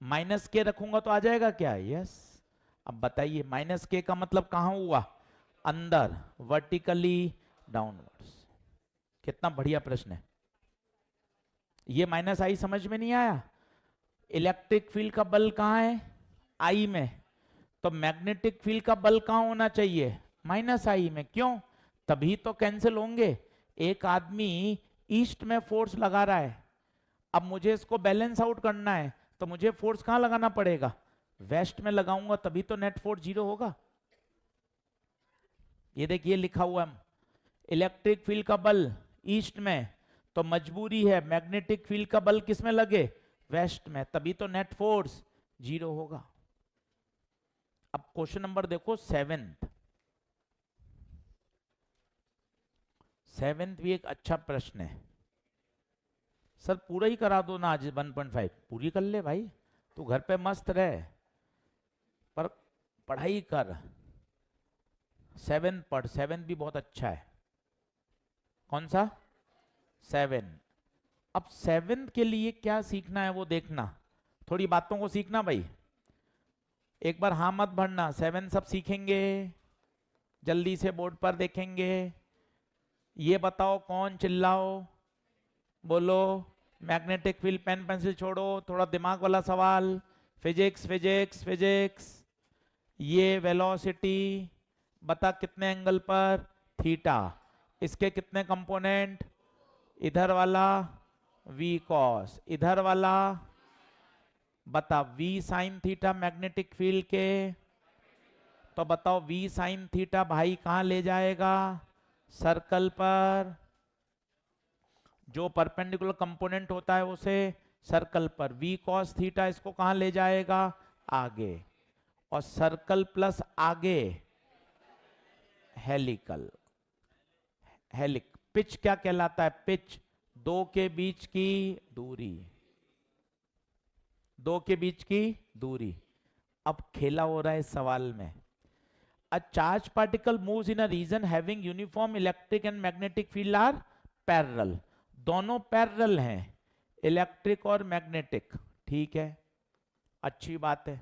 Speaker 1: माइनस K रखूंगा तो आ जाएगा क्या, यस। अब बताइए माइनस K का मतलब कहां हुआ, अंदर, वर्टिकली डाउनवर्ड्स। कितना बढ़िया प्रश्न है ये। माइनस I समझ में नहीं आया। इलेक्ट्रिक फील्ड का बल कहां है, I में, तो मैग्नेटिक फील्ड का बल कहां होना चाहिए, माइनस I में। क्यों, तभी तो कैंसिल होंगे। एक आदमी ईस्ट में फोर्स लगा रहा है, अब मुझे इसको बैलेंस आउट करना है, तो मुझे फोर्स कहां लगाना पड़ेगा, वेस्ट में लगाऊंगा, तभी तो नेट फोर्स 0 होगा। ये देखिए लिखा हुआ है, इलेक्ट्रिक फील्ड का बल ईस्ट में, तो मजबूरी है मैग्नेटिक फील्ड का बल किस में लगे, वेस्ट में, तभी तो नेट फोर्स 0 होगा। अब क्वेश्चन नंबर देखो 7th भी एक अच्छा प्रश्न है। सर पूरा ही करा दो ना आज, 1.5 पूरी कर ले भाई, तू घर पे मस्त रहे, पर पढ़ाई कर। 7 पढ़, 7 भी बहुत अच्छा है। कौन सा, 7। अब 7 के लिए क्या सीखना है वो देखना, थोड़ी बातों को सीखना भाई। एक बार हाँ मत भरना, 7 सब सीखेंगे, जल्दी से बोर्ड पर देखेंगे। ये बताओ कौन, चिल्लाओ, बोलो। मैग्नेटिक फील्ड, पेन पेंसिल छोड़ो, थोड़ा दिमाग वाला सवाल। Physics physics physics. ये वेलोसिटी बता कितने एंगल पर, थीटा। इसके कितने कंपोनेंट, इधर वाला v cos, इधर वाला बता v sin theta magnetic field के, तो बताओ v sin थीटा भाई कहां ले जाएगा, सर्कल पर, जो परपेंडिकुलर कंपोनेंट होता है उसे सर्कल पर, v cos थीटा इसको कहां ले जाएगा, आगे, और सर्कल प्लस आगे हेलिकल, हेलिक। पिच क्या कहलाता है, पिच दो के बीच की दूरी, दो के बीच की दूरी। अब खेला हो रहा है इस सवाल में, a charged particle moves in a region having uniform electric and magnetic field are parallel, दोनों पैरेलल हैं, इलेक्ट्रिक और मैग्नेटिक, ठीक है, अच्छी बात है।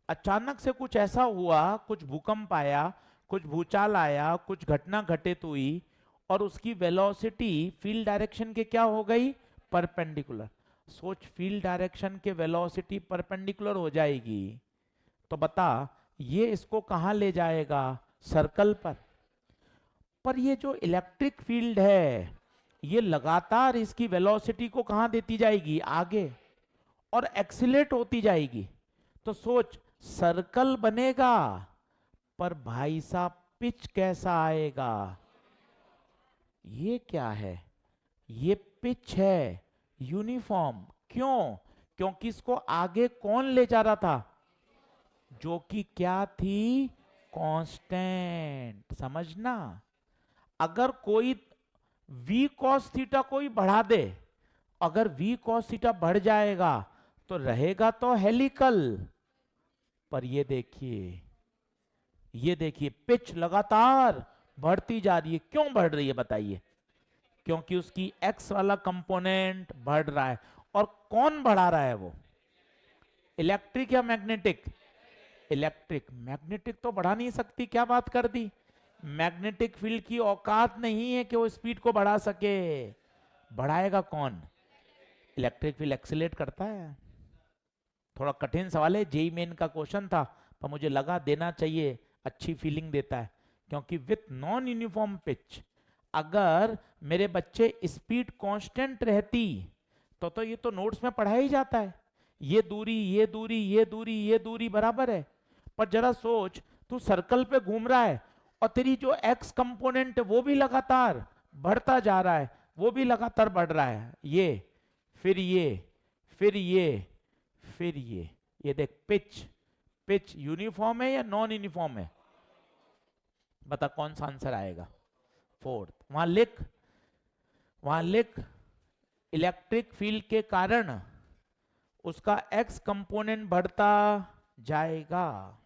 Speaker 1: अचानक से कुछ ऐसा हुआ, कुछ भूकंप आया, कुछ भूचाल आया, कुछ घटना घटित हुई और उसकी वेलोसिटी फील्ड डायरेक्शन के क्या हो गई, परपेंडिकुलर। सोच फील्ड डायरेक्शन के वेलोसिटी परपेंडिकुलर हो जाएगी, तो बता ये इसको कहां ले जाएगा, सर्कल पर ये जो इलेक्ट्रिक फील्ड है ये लगातार इसकी वेलोसिटी को कहां देती जाएगी, आगे, और एक्सीलरेट होती जाएगी। तो सोच सर्कल बनेगा पर भाई साहब पिच कैसा आएगा, ये क्या है, ये पिच है यूनिफॉर्म, क्यों, क्योंकि इसको आगे कौन ले जा रहा था, जो कि क्या थी, कांस्टेंट। समझना, अगर कोई v cos थीटा कोई बढ़ा दे, अगर v cos थीटा बढ़ जाएगा तो रहेगा तो हेलिकल, पर ये देखिए पिच लगातार बढ़ती जा रही है। क्यों बढ़ रही है बताइए, क्योंकि उसकी x वाला कंपोनेंट बढ़ रहा है। और कौन बढ़ा रहा है, वो इलेक्ट्रिक या मैग्नेटिक, इलेक्ट्रिक। मैग्नेटिक तो बढ़ा नहीं सकती, क्या बात कर दी, मैग्नेटिक फील्ड की औकात नहीं है कि वो स्पीड को बढ़ा सके, बढ़ाएगा कौन, इलेक्ट्रिक फील्ड एक्सीलरेट करता है। थोड़ा कठिन सवाल है, जेईई मेन का क्वेश्चन था, पर मुझे लगा देना चाहिए, अच्छी फीलिंग देता है, क्योंकि विथ नॉन यूनिफॉर्म पिच अगर मेरे बच्चे स्पीड कांस्टेंट रहती तो ये तो नोट्स में पढ़ा ही जाता है, ये दूरी ये दूरी ये दूरी ये दूरी बराबर है। पर जरा सोच, तू सर्कल पे घूम रहा है और तेरी जो एक्स कंपोनेंट है वो भी लगातार बढ़ता जा रहा है, वो भी लगातार बढ़ रहा है, ये फिर ये फिर ये फिर ये देख पिच, पिच यूनिफॉर्म है या नॉन यूनिफॉर्म है, बता कौन सा आंसर आएगा, फोर्थ। वहां लिख इलेक्ट्रिक फील्ड के कारण उसका एक्स कंपोनेंट बढ़ता जाएगा।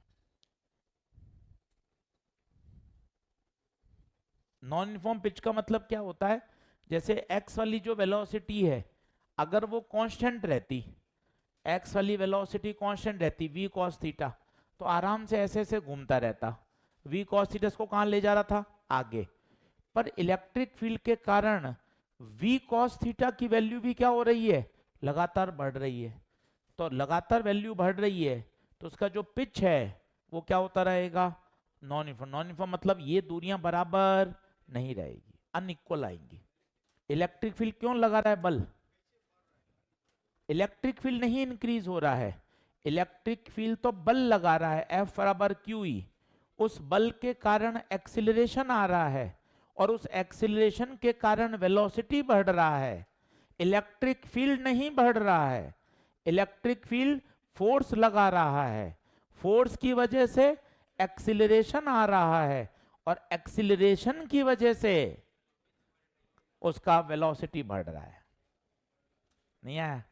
Speaker 1: नॉन यूनिफॉर्म पिच का मतलब क्या होता है, जैसे एक्स वाली जो वेलोसिटी है अगर वो कांस्टेंट रहती, एक्स वाली वेलोसिटी कांस्टेंट रहती v cos थीटा, तो आराम से ऐसे ऐसे घूमता रहता, v cos थीटा इसको कहां ले जा रहा था, आगे। पर इलेक्ट्रिक फील्ड के कारण v cos थीटा की वैल्यू भी क्या हो रही है, लगातार बढ़ रही है। तो लगातार वैल्यू बढ़ रही है तो उसका जो पिच है वो क्या होता रहेगा, नॉन यूनिफॉर्म। नॉन यूनिफॉर्म मतलब ये दूरियां बराबर नहीं रहेगी, अनइक्वल आएंगी। इलेक्ट्रिक फील्ड क्यों लगा रहा है बल, इलेक्ट्रिक फील्ड नहीं इंक्रीज हो रहा है, इलेक्ट्रिक फील्ड तो बल लगा रहा है, F बराबर QE। उस बल के कारण एक्सिलरेशन आ रहा है और उस एक्सिलरेशन के कारण वेलोसिटी बढ़ रहा है, इलेक्ट्रिक फील्ड नहीं बढ़ रहा है। इलेक्ट्रिक फील्ड फोर्स लगा रहा है, फोर्स की वजह से एक्सिलरेशन आ रहा है और एक्सिलरेशन की वजह से उसका वेलोसिटी बढ़ रहा है। नहीं आया,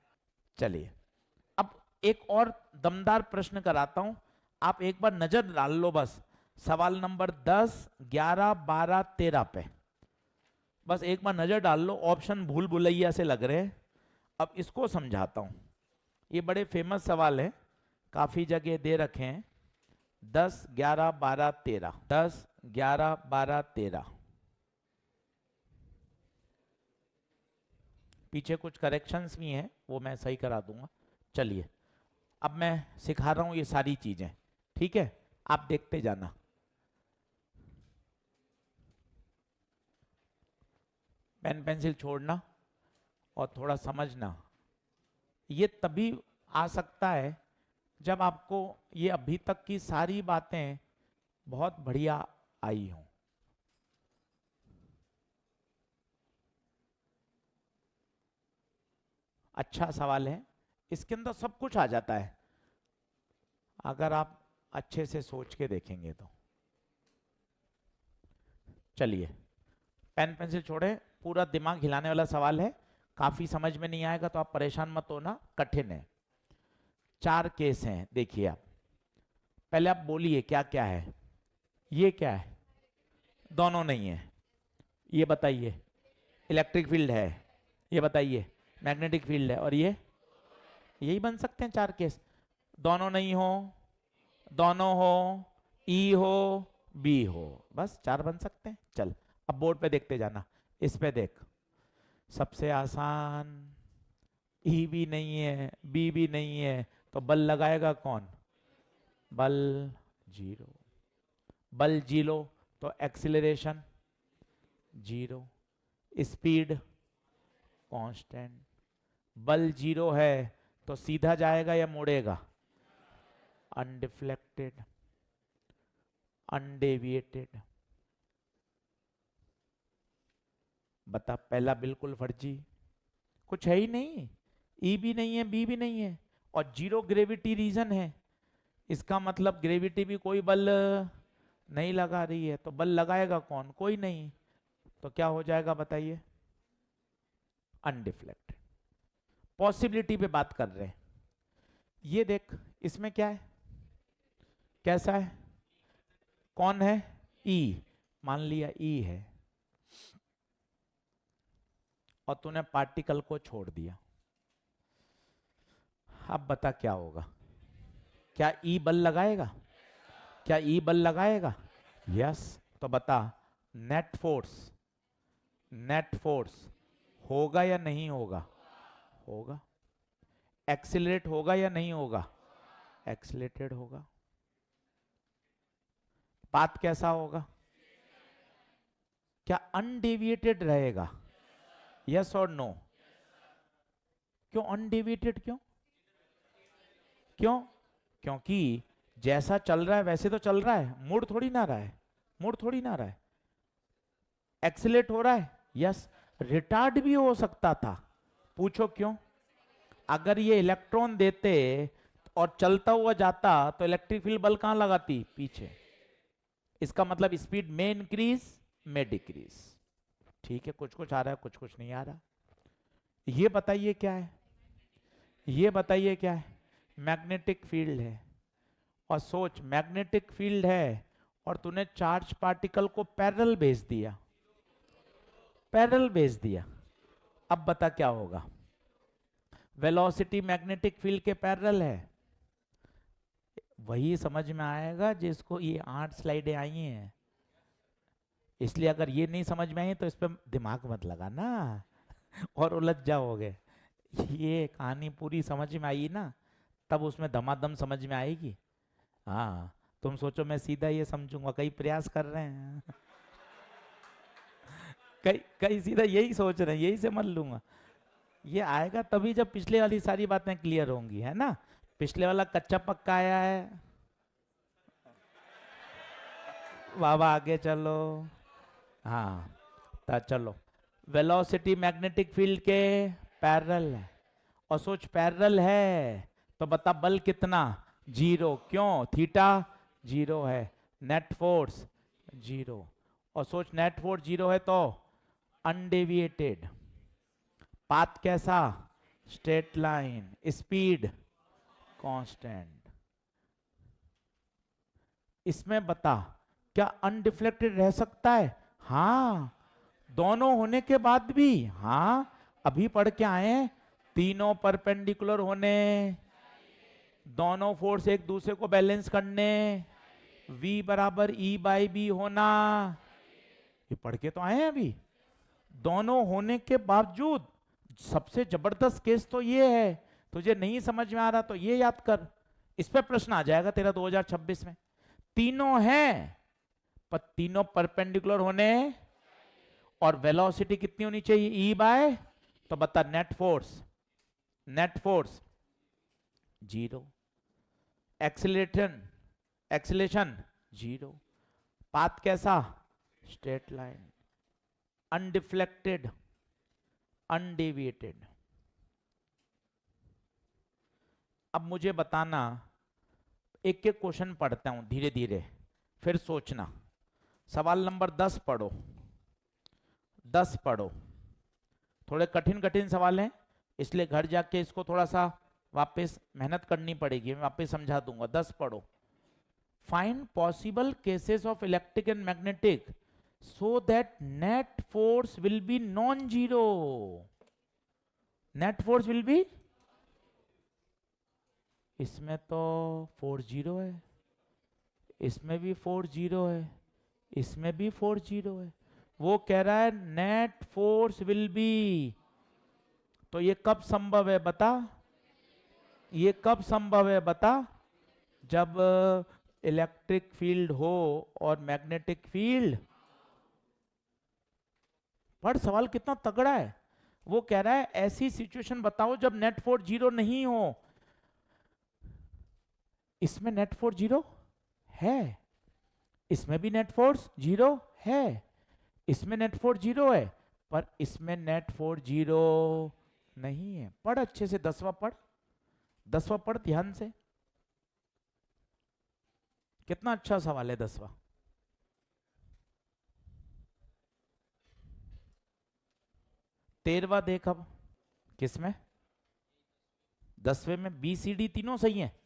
Speaker 1: चलिए अब एक और दमदार प्रश्न कराता हूं, आप एक बार नजर डाल लो बस सवाल नंबर 10, 11, 12, 13 पे, बस एक बार नजर डाल लो, ऑप्शन भूल भुलैया से लग रहे हैं। अब इसको समझाता हूं, ये बड़े फेमस सवाल है, काफी जगह दे रखे हैं। 10, 11, 12, 13, 10, 11, 12, 13, पीछे कुछ करेक्शंस भी हैं, वो मैं सही करा दूंगा। चलिए अब मैं सिखा रहा हूं ये सारी चीजें, ठीक है, आप देखते जाना। पेन पेंसिल छोड़ना और थोड़ा समझना। ये तभी आ सकता है जब आपको ये अभी तक की सारी बातें बहुत बढ़िया आई हों। अच्छा सवाल है, इसके अंदर सब कुछ आ जाता है अगर आप अच्छे से सोच के देखेंगे तो। चलिए, पेन पेंसिल छोड़े, पूरा दिमाग हिलाने वाला सवाल है, काफी समझ में नहीं आएगा तो आप परेशान मत होना, कठिन है। 4 केस हैं, देखिए आप। पहले आप बोलिए क्या क्या है। ये क्या है? दोनों नहीं है। ये बताइए। इलेक्ट्रिक फील्ड है। ये बताइए। मैग्नेटिक फील्ड है। और ये, यही बन सकते हैं 4 केस। दोनों नहीं हो, दोनों हो, ई हो, बी हो, बस 4 बन सकते हैं। चल, अब बोर्ड पे देखते जाना। इस पे देख, सबसे आसान, ई भी नहीं है, बी भी नहीं है, तो बल लगाएगा कौन? बल जीरो। बल जीरो तो एक्सीलरेशन जीरो, स्पीड कांस्टेंट। बल जीरो है तो सीधा जाएगा या मुड़ेगा? Undeflected, undeviated. बता, पहला बिल्कुल फर्जी, कुछ है ही नहीं। ई भी नहीं है, बी भी नहीं है, और जीरो ग्रेविटी रीजन है। इसका मतलब ग्रेविटी भी कोई बल नहीं लगा रही है, तो बल लगाएगा कौन? कोई नहीं। तो क्या हो जाएगा बताइए? अनडिफ्लेक्टेड। पॉसिबिलिटी पे बात कर रहे हैं। ये देख, इसमें क्या है? कैसा है? कौन है? ई। मान लिया ई है, और तूने पार्टिकल को छोड़ दिया। अब बता क्या होगा? क्या ई बल लगाएगा? क्या ई बल लगाएगा? यस। तो बता, नेट फोर्स, नेट फोर्स होगा या नहीं होगा? होगा। एक्सीलरेट होगा या नहीं होगा? एक्सीलरेटेड होगा। पाथ कैसा होगा? क्या अनडेविएटेड रहेगा? यस और नो? क्यों अनडेविएटेड? क्यों? क्यों? क्योंकि जैसा चल रहा है वैसे तो चल रहा है, मुड़ थोड़ी ना रहा है, मुड़ थोड़ी ना रहा है। एक्सीलरेट हो रहा है, यस। रिटार्ड भी हो सकता था, पूछो क्यों? अगर ये इलेक्ट्रॉन देते और चलता हुआ जाता तो इलेक्ट्रिक फील्ड बल कहां लगाती? पीछे। इसका मतलब स्पीड में इंक्रीज, में डिक्रीज। ठीक है, कुछ कुछ आ रहा है, कुछ कुछ नहीं आ रहा। ये बताइए क्या है? ये बताइए क्या है? मैग्नेटिक फील्ड है। और सोच, मैग्नेटिक फील्ड है और तूने चार्ज पार्टिकल को पैरेलल भेज दिया, पैरेलल भेज दिया। अब बता क्या होगा? वेलोसिटी मैग्नेटिक फील्ड के पैरेलल है। वही समझ में आएगा जिसको ये 8 स्लाइडें आई हैं। इसलिए अगर ये नहीं समझ में आई तो इस पर दिमाग मत लगाना और उलझ जाओगे। ये कहानी पूरी समझ में आई ना, तब उसमें धमाधम समझ में आएगी। हाँ, तुम सोचो मैं सीधा ये समझूंगा, कई प्रयास कर रहे हैं कई कई सीधा यही सोच रहे हैं, यही से समझ लूंगा। ये आएगा तभी जब पिछले वाली सारी बातें क्लियर होंगी, है ना? पिछले वाला कच्चा पक्का आया है। बाबा आगे चलो। हाँ, तो चलो, वेलोसिटी मैग्नेटिक फील्ड के पैरेलल है। और सोच, पैरेलल है तो बता बल कितना? जीरो। क्यों? थीटा जीरो है। Net force zero. और सोच, नेट फोर्स जीरो है तो अनडेविएटेड। पाथ कैसा? Straight line. Speed constant. इसमें बता, क्या अनडिफ्लेक्टेड रह सकता है? हाँ, दोनों होने के बाद भी। हाँ, अभी पढ़ के आए हैं, तीनों परपेंडिकुलर होने, दोनों फोर्स एक दूसरे को बैलेंस करने, V बराबर E बाई बी होना। ये पढ़ के तो आए हैं अभी। दोनों होने के बावजूद सबसे जबरदस्त केस तो ये है। तुझे नहीं समझ में आ रहा तो ये याद कर, इस पे प्रश्न आ जाएगा तेरा 2026 में। तीनों हैं पर तीनों परपेंडिकुलर होने और वेलोसिटी कितनी होनी चाहिए, ई बाय, तो बता नेट फोर्स 0, एक्सीलरेशन 0, पाथ कैसा, स्ट्रेट लाइन, अनडिफ्लेक्टेड, अनडेविएटेड। अब मुझे बताना, एक एक क्वेश्चन पढ़ता हूं धीरे धीरे, फिर सोचना। सवाल नंबर 10 पढ़ो, 10 पढ़ो। थोड़े कठिन कठिन सवाल हैं, इसलिए घर जाके इसको थोड़ा सा वापस मेहनत करनी पड़ेगी, मैं वापस समझा दूंगा। 10 पढ़ो। Find possible cases of electric and magnetic so that net force will be non zero. Net force will be, इसमें तो 4 0 है, इसमें भी 4 0 है, इसमें भी 4 0 है। वो कह रहा है नेट फोर्स विल बी, तो ये कब संभव है बता, ये कब संभव है बता, जब इलेक्ट्रिक फील्ड हो और मैग्नेटिक फील्ड। पर सवाल कितना तगड़ा है। वो कह रहा है ऐसी सिचुएशन बताओ जब नेट फोर्स 0 नहीं हो। इसमें नेट फोर्स 0 है, इसमें भी नेट फोर्स 0 है, इसमें नेट फोर्स 0 है, पर इसमें नेट फोर्स 0 नहीं है। पढ़ अच्छे से, 10वां पढ़, 10वां पढ़ ध्यान से। कितना अच्छा सवाल है 10वां। तेरहवां देख, अब किसमें, 10वें में बी सी डी तीनों सही है।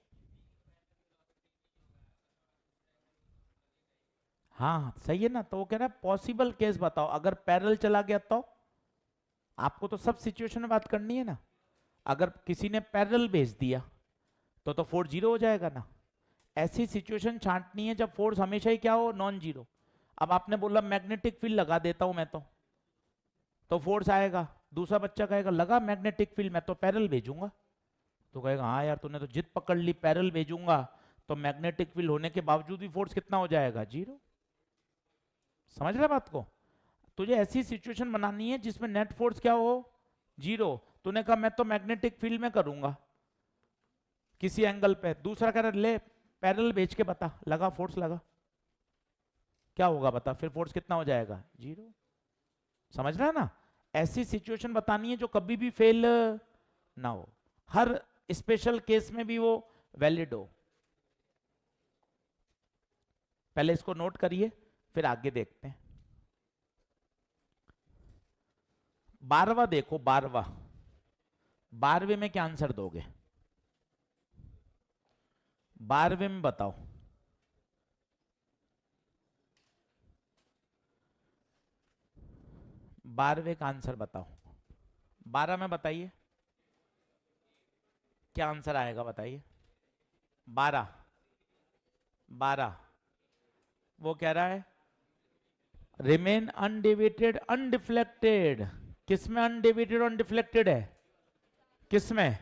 Speaker 1: हाँ सही है ना। तो वो कह रहा है पॉसिबल केस बताओ, अगर पैरेलल चला गया तो। आपको तो सब सिचुएशन में बात करनी है ना। अगर किसी ने पैरेलल भेज दिया तो फोर्स 0 हो जाएगा ना। ऐसी सिचुएशन छांटनी है जब फोर्स हमेशा ही क्या हो, नॉन जीरो। अब आपने बोला मैग्नेटिक फील्ड लगा देता हूं मैं, तो फोर्स आएगा। दूसरा बच्चा कहेगा लगा मैग्नेटिक फील्ड, मैं तो पैरेलल भेजूंगा। तो कहेगा हाँ यार तूने तो जिद पकड़ ली, पैरेलल भेजूंगा तो मैग्नेटिक फील्ड होने के बावजूद भी फोर्स कितना हो जाएगा, 0। समझ रहे बात को। तुझे ऐसी सिचुएशन बनानी है जिसमें नेट फोर्स क्या हो, 0। तूने कहा मैं तो मैग्नेटिक फील्ड में करूंगा किसी एंगल पे। दूसरा कह रहा ले पैरेलल भेज के बता, लगा फोर्स लगा, क्या होगा बता, फिर फोर्स कितना हो जाएगा, 0। समझ रहा है ना। ऐसी सिचुएशन बतानी है जो कभी भी फेल ना हो, हर स्पेशल केस में भी वो वैलिड हो। पहले इसको नोट करिए, फिर आगे देखते हैं। 12वां देखो, 12वें में क्या आंसर दोगे, 12वें में बताओ। बारहवें का आंसर बताओ, 12 में बताइए क्या आंसर आएगा, बताइए। 12 वो कह रहा है रिमेन अनडेविएटेड अनडिफ्लेक्टेड। किसमें अनडेविएटेड अनडिफ्लेक्टेड है, किसमें,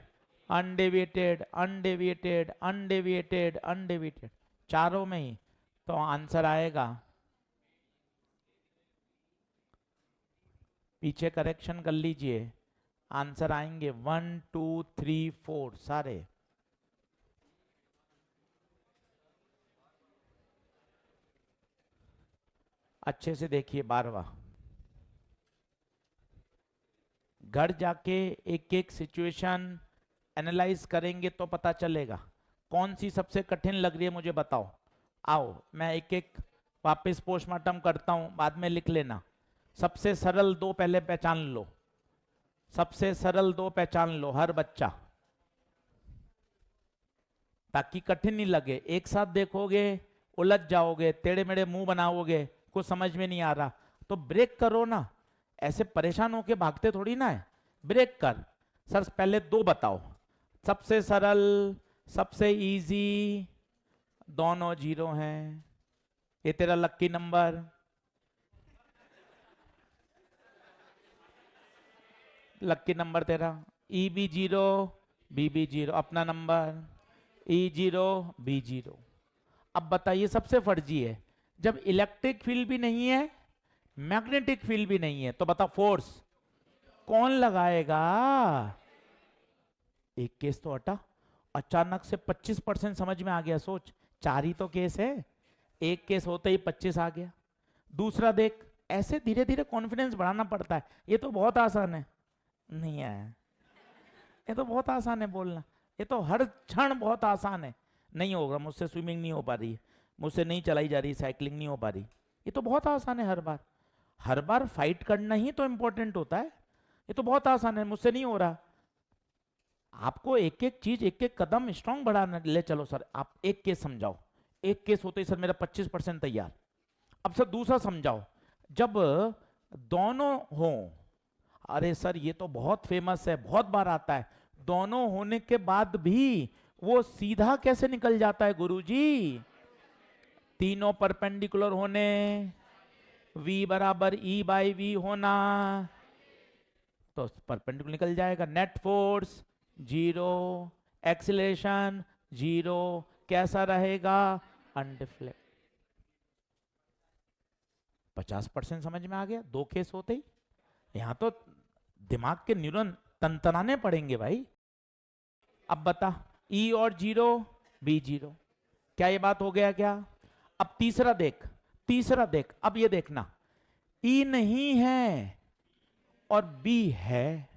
Speaker 1: अनडेविएटेड अनडेविएटेड अनडेविएटेड अनडेविएटेड, चारों में ही। तो आंसर आएगा, पीछे करेक्शन कर लीजिए, आंसर आएंगे 1 2 3 4 सारे। अच्छे से देखिए 12वां, घर जाके एक एक सिचुएशन एनालाइज करेंगे तो पता चलेगा कौन सी सबसे कठिन लग रही है, मुझे बताओ। आओ मैं एक एक वापस पोस्टमार्टम करता हूं, बाद में लिख लेना। सबसे सरल 2 पहले पहचान लो, सबसे सरल 2 पहचान लो हर बच्चा, ताकि कठिन नहीं लगे। एक साथ देखोगे उलझ जाओगे, टेढ़े मेढ़े मुंह बनाओगे, कुछ समझ में नहीं आ रहा। तो ब्रेक करो ना, ऐसे परेशान होके भागते थोड़ी ना है। ब्रेक कर, सर पहले 2 बताओ, सबसे सरल सबसे इजी, दोनों 0 हैं। ये तेरा लक्की नंबर, लक्की नंबर तेरा। ई बी 0 बी बी 0 अपना नंबर, ई 0 बी 0। अब बताइए सबसे फर्जी है, जब इलेक्ट्रिक फील्ड भी नहीं है मैग्नेटिक फील्ड भी नहीं है, तो बता फोर्स कौन लगाएगा? एक केस तो हटा, अचानक से 25% समझ में आ गया। सोच, 4 ही तो केस है, एक केस होते ही 25 आ गया। दूसरा देख, ऐसे धीरे धीरे कॉन्फिडेंस बढ़ाना पड़ता है। ये तो बहुत आसान है, नहीं आया, ये तो बहुत आसान है बोलना, ये तो हर क्षण बहुत आसान है। नहीं होगा मुझसे, स्विमिंग नहीं हो पा रही है, मुझसे नहीं चलाई जा रही, साइकिलिंग नहीं हो पा रही, ये तो बहुत आसान है। हर बार फाइट करना ही तो इंपॉर्टेंट होता है। ये तो बहुत आसान है, मुझसे नहीं हो रहा। आपको एक एक चीज, एक एक कदम स्ट्रांग बढ़ाना। ले चलो सर, आप एक केस समझाओ। एक केस होते ही सर मेरा 25% तैयार। अब सर दूसरा समझाओ। जब दोनों हो, अरे सर ये तो बहुत फेमस है, बहुत बार आता है। दोनों होने के बाद भी वो सीधा कैसे निकल जाता है गुरुजी? तीनों परपेंडिकुलर होने, V बराबर E बाई वी होना, तो परपेंडिकुलर निकल जाएगा। नेट फोर्स 0, एक्सीलरेशन 0, कैसा रहेगा? अनडिफ्लेक्ट। 50% समझ में आ गया। 2 केस होते ही यहां तो दिमाग के न्यूरॉन तनतनाने पड़ेंगे भाई। अब बता, E और 0, B 0, क्या ये बात हो गया क्या? अब तीसरा देख, अब ये देखना, E नहीं है और B है,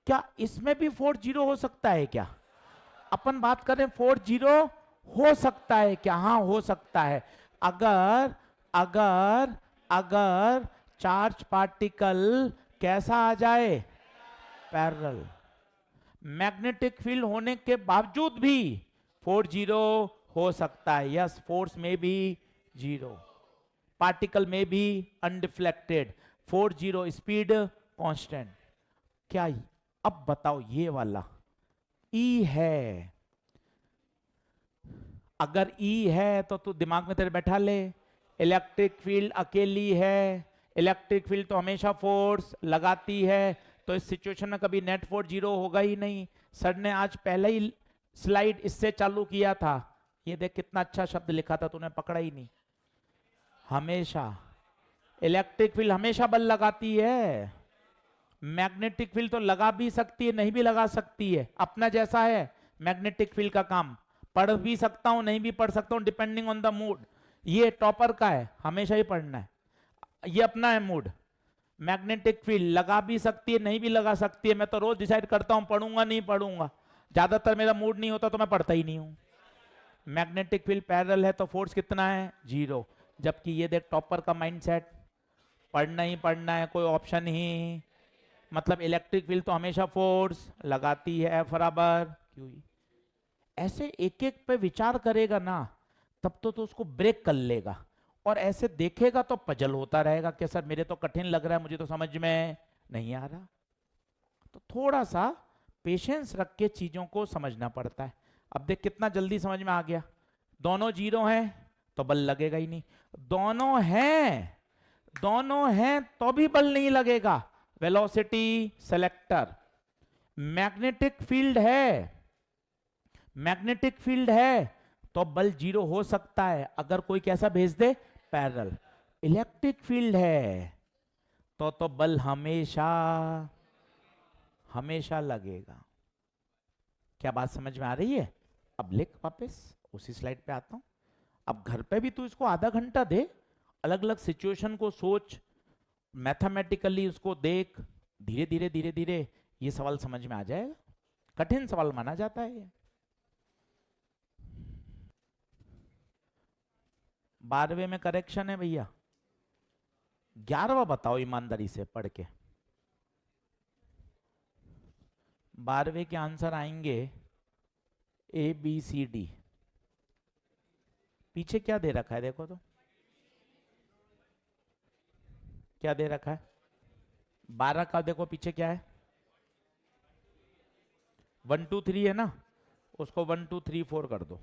Speaker 1: क्या इसमें भी 4 0 हो सकता है क्या? अपन बात करें 4 0 हो सकता है क्या? हाँ हो सकता है। अगर अगर अगर चार्ज पार्टिकल कैसा आ जाए? पैरेलल। मैग्नेटिक फील्ड होने के बावजूद भी 4 0 हो सकता है। यस, फोर्स में भी 0, पार्टिकल में भी अनडिफ्लेक्टेड, 4 0, स्पीड कांस्टेंट। क्या अब बताओ, ये वाला E है, अगर E है तो तू दिमाग में तेरे बैठा ले, इलेक्ट्रिक फील्ड अकेली है, इलेक्ट्रिक फील्ड तो हमेशा फोर्स लगाती है, तो इस सिचुएशन में कभी नेट फोर्स 0 होगा ही नहीं। सर ने आज पहले ही स्लाइड इससे चालू किया था, ये देख कितना अच्छा शब्द लिखा था, तूने पकड़ा ही नहीं। हमेशा इलेक्ट्रिक फील्ड हमेशा बल लगाती है, मैग्नेटिक फील्ड तो लगा भी सकती है, नहीं भी लगा सकती है, अपना जैसा है मैग्नेटिक फील्ड का काम। पढ़ भी सकता हूं, नहीं भी पढ़ सकता हूं, डिपेंडिंग ऑन द मूड। ये टॉपर का है, हमेशा ही पढ़ना है, ये अपना है मूड। मैग्नेटिक फील्ड लगा भी सकती है, नहीं भी लगा सकती है। मैं तो रोज डिसाइड करता हूं पढ़ूंगा नहीं पढ़ूंगा, ज्यादातर मेरा मूड नहीं होता तो मैं पढ़ता ही नहीं हूं। मैग्नेटिक फील्ड पैरेलल है तो फोर्स कितना है? 0। जबकि ये देख टॉपर का माइंडसेट, पढ़ना ही पढ़ना है, कोई ऑप्शन ही, मतलब इलेक्ट्रिक फील्ड तो हमेशा फोर्स लगाती है, F बराबर क्यू। ऐसे एक एक पे विचार करेगा ना, तब तो उसको ब्रेक कर लेगा। और ऐसे देखेगा तो पजल होता रहेगा कि सर मेरे तो कठिन लग रहा है, मुझे तो समझ में नहीं आ रहा। तो थोड़ा सा पेशेंस रख के चीजों को समझना पड़ता है। अब देख कितना जल्दी समझ में आ गया। दोनों 0 हैं तो बल लगेगा ही नहीं, दोनों हैं तो भी बल नहीं लगेगा। वेलोसिटी सेलेक्टर, मैग्नेटिक फील्ड है तो बल 0 हो सकता है अगर कोई कैसा भेज दे? पैरेलल। इलेक्ट्रिक फील्ड है तो बल हमेशा लगेगा। क्या बात समझ में आ रही है? अब लिख वापस, उसी स्लाइड पे आता हूं। अब घर पे भी तू इसको आधा घंटा दे, अलग अलग सिचुएशन को सोच, मैथमेटिकली उसको देख, धीरे धीरे ये सवाल समझ में आ जाएगा। कठिन सवाल माना जाता है ये। 12वें में करेक्शन है भैया, 11वां बताओ ईमानदारी से पढ़ के। 12वें के आंसर आएंगे ABCD। पीछे क्या दे रखा है देखो तो, क्या दे रखा है? 12 का देखो पीछे क्या है? 1 2 3 है ना, उसको 1 2 3 4 कर दो।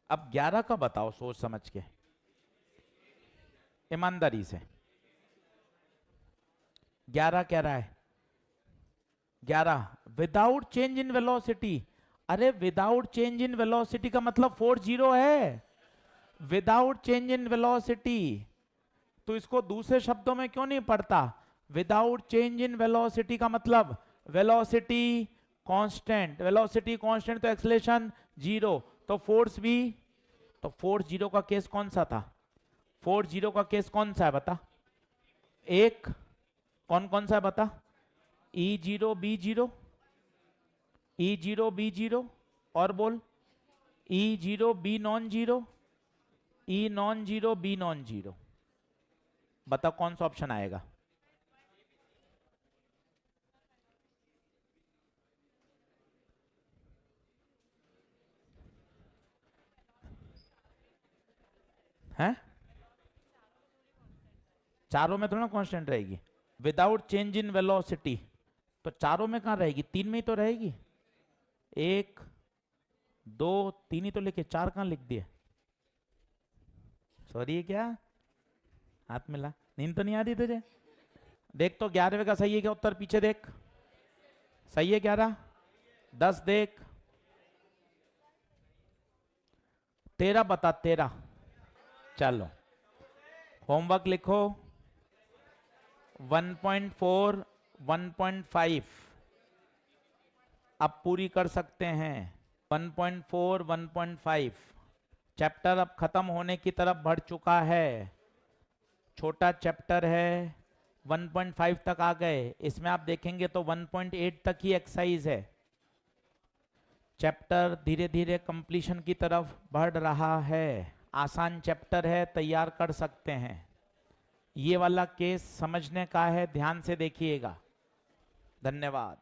Speaker 1: अब 11 का बताओ सोच समझ के, ईमानदारी से। 11 कह रहा है 11 विदाउट चेंज इन वेलोसिटी। अरे विदाउट चेंज इन वेलोसिटी का मतलब 4 0 है, विदाउट चेंज इन वेलोसिटी, तो इसको दूसरे शब्दों में क्यों नहीं पढ़ता? विदाउट चेंज इन वेलोसिटी का मतलब वेलोसिटी कांस्टेंट, वेलोसिटी कांस्टेंट तो एक्सेलरेशन जीरो, तो फोर्स भी, तो फोर्स जीरो का केस कौन सा था? फोर्स जीरो का केस कौन सा है बता? एक कौन कौन सा है बता? E zero B zero, E zero B zero, और बोल E zero B non zero, E non zero B non zero. बता कौन सा ऑप्शन आएगा? है चारों में थोड़ा ना कांस्टेंट रहेगी। विदाउट चेंज इन वेलोसिटी, तो चारों में कहां रहेगी? तीन में ही तो रहेगी। एक दो तीन ही तो लिखे, चार कहां लिख दिए? सॉरी क्या हाथ मिला, नींद तो नहीं आ रही तुझे? देख तो 11वें का सही है क्या उत्तर? पीछे देख, सही है 11? 10 देख, 13 बता, 13। चलो होमवर्क लिखो। 1.4 1.5 अब पूरी कर सकते हैं। 1.4 1.5 चैप्टर अब खत्म होने की तरफ बढ़ चुका है। छोटा चैप्टर है, 1.5 तक आ गए। इसमें आप देखेंगे तो 1.8 तक ही एक्सरसाइज है। चैप्टर धीरे धीरे कंप्लीशन की तरफ बढ़ रहा है। आसान चैप्टर है, तैयार कर सकते हैं। ये वाला केस समझने का है, ध्यान से देखिएगा। धन्यवाद।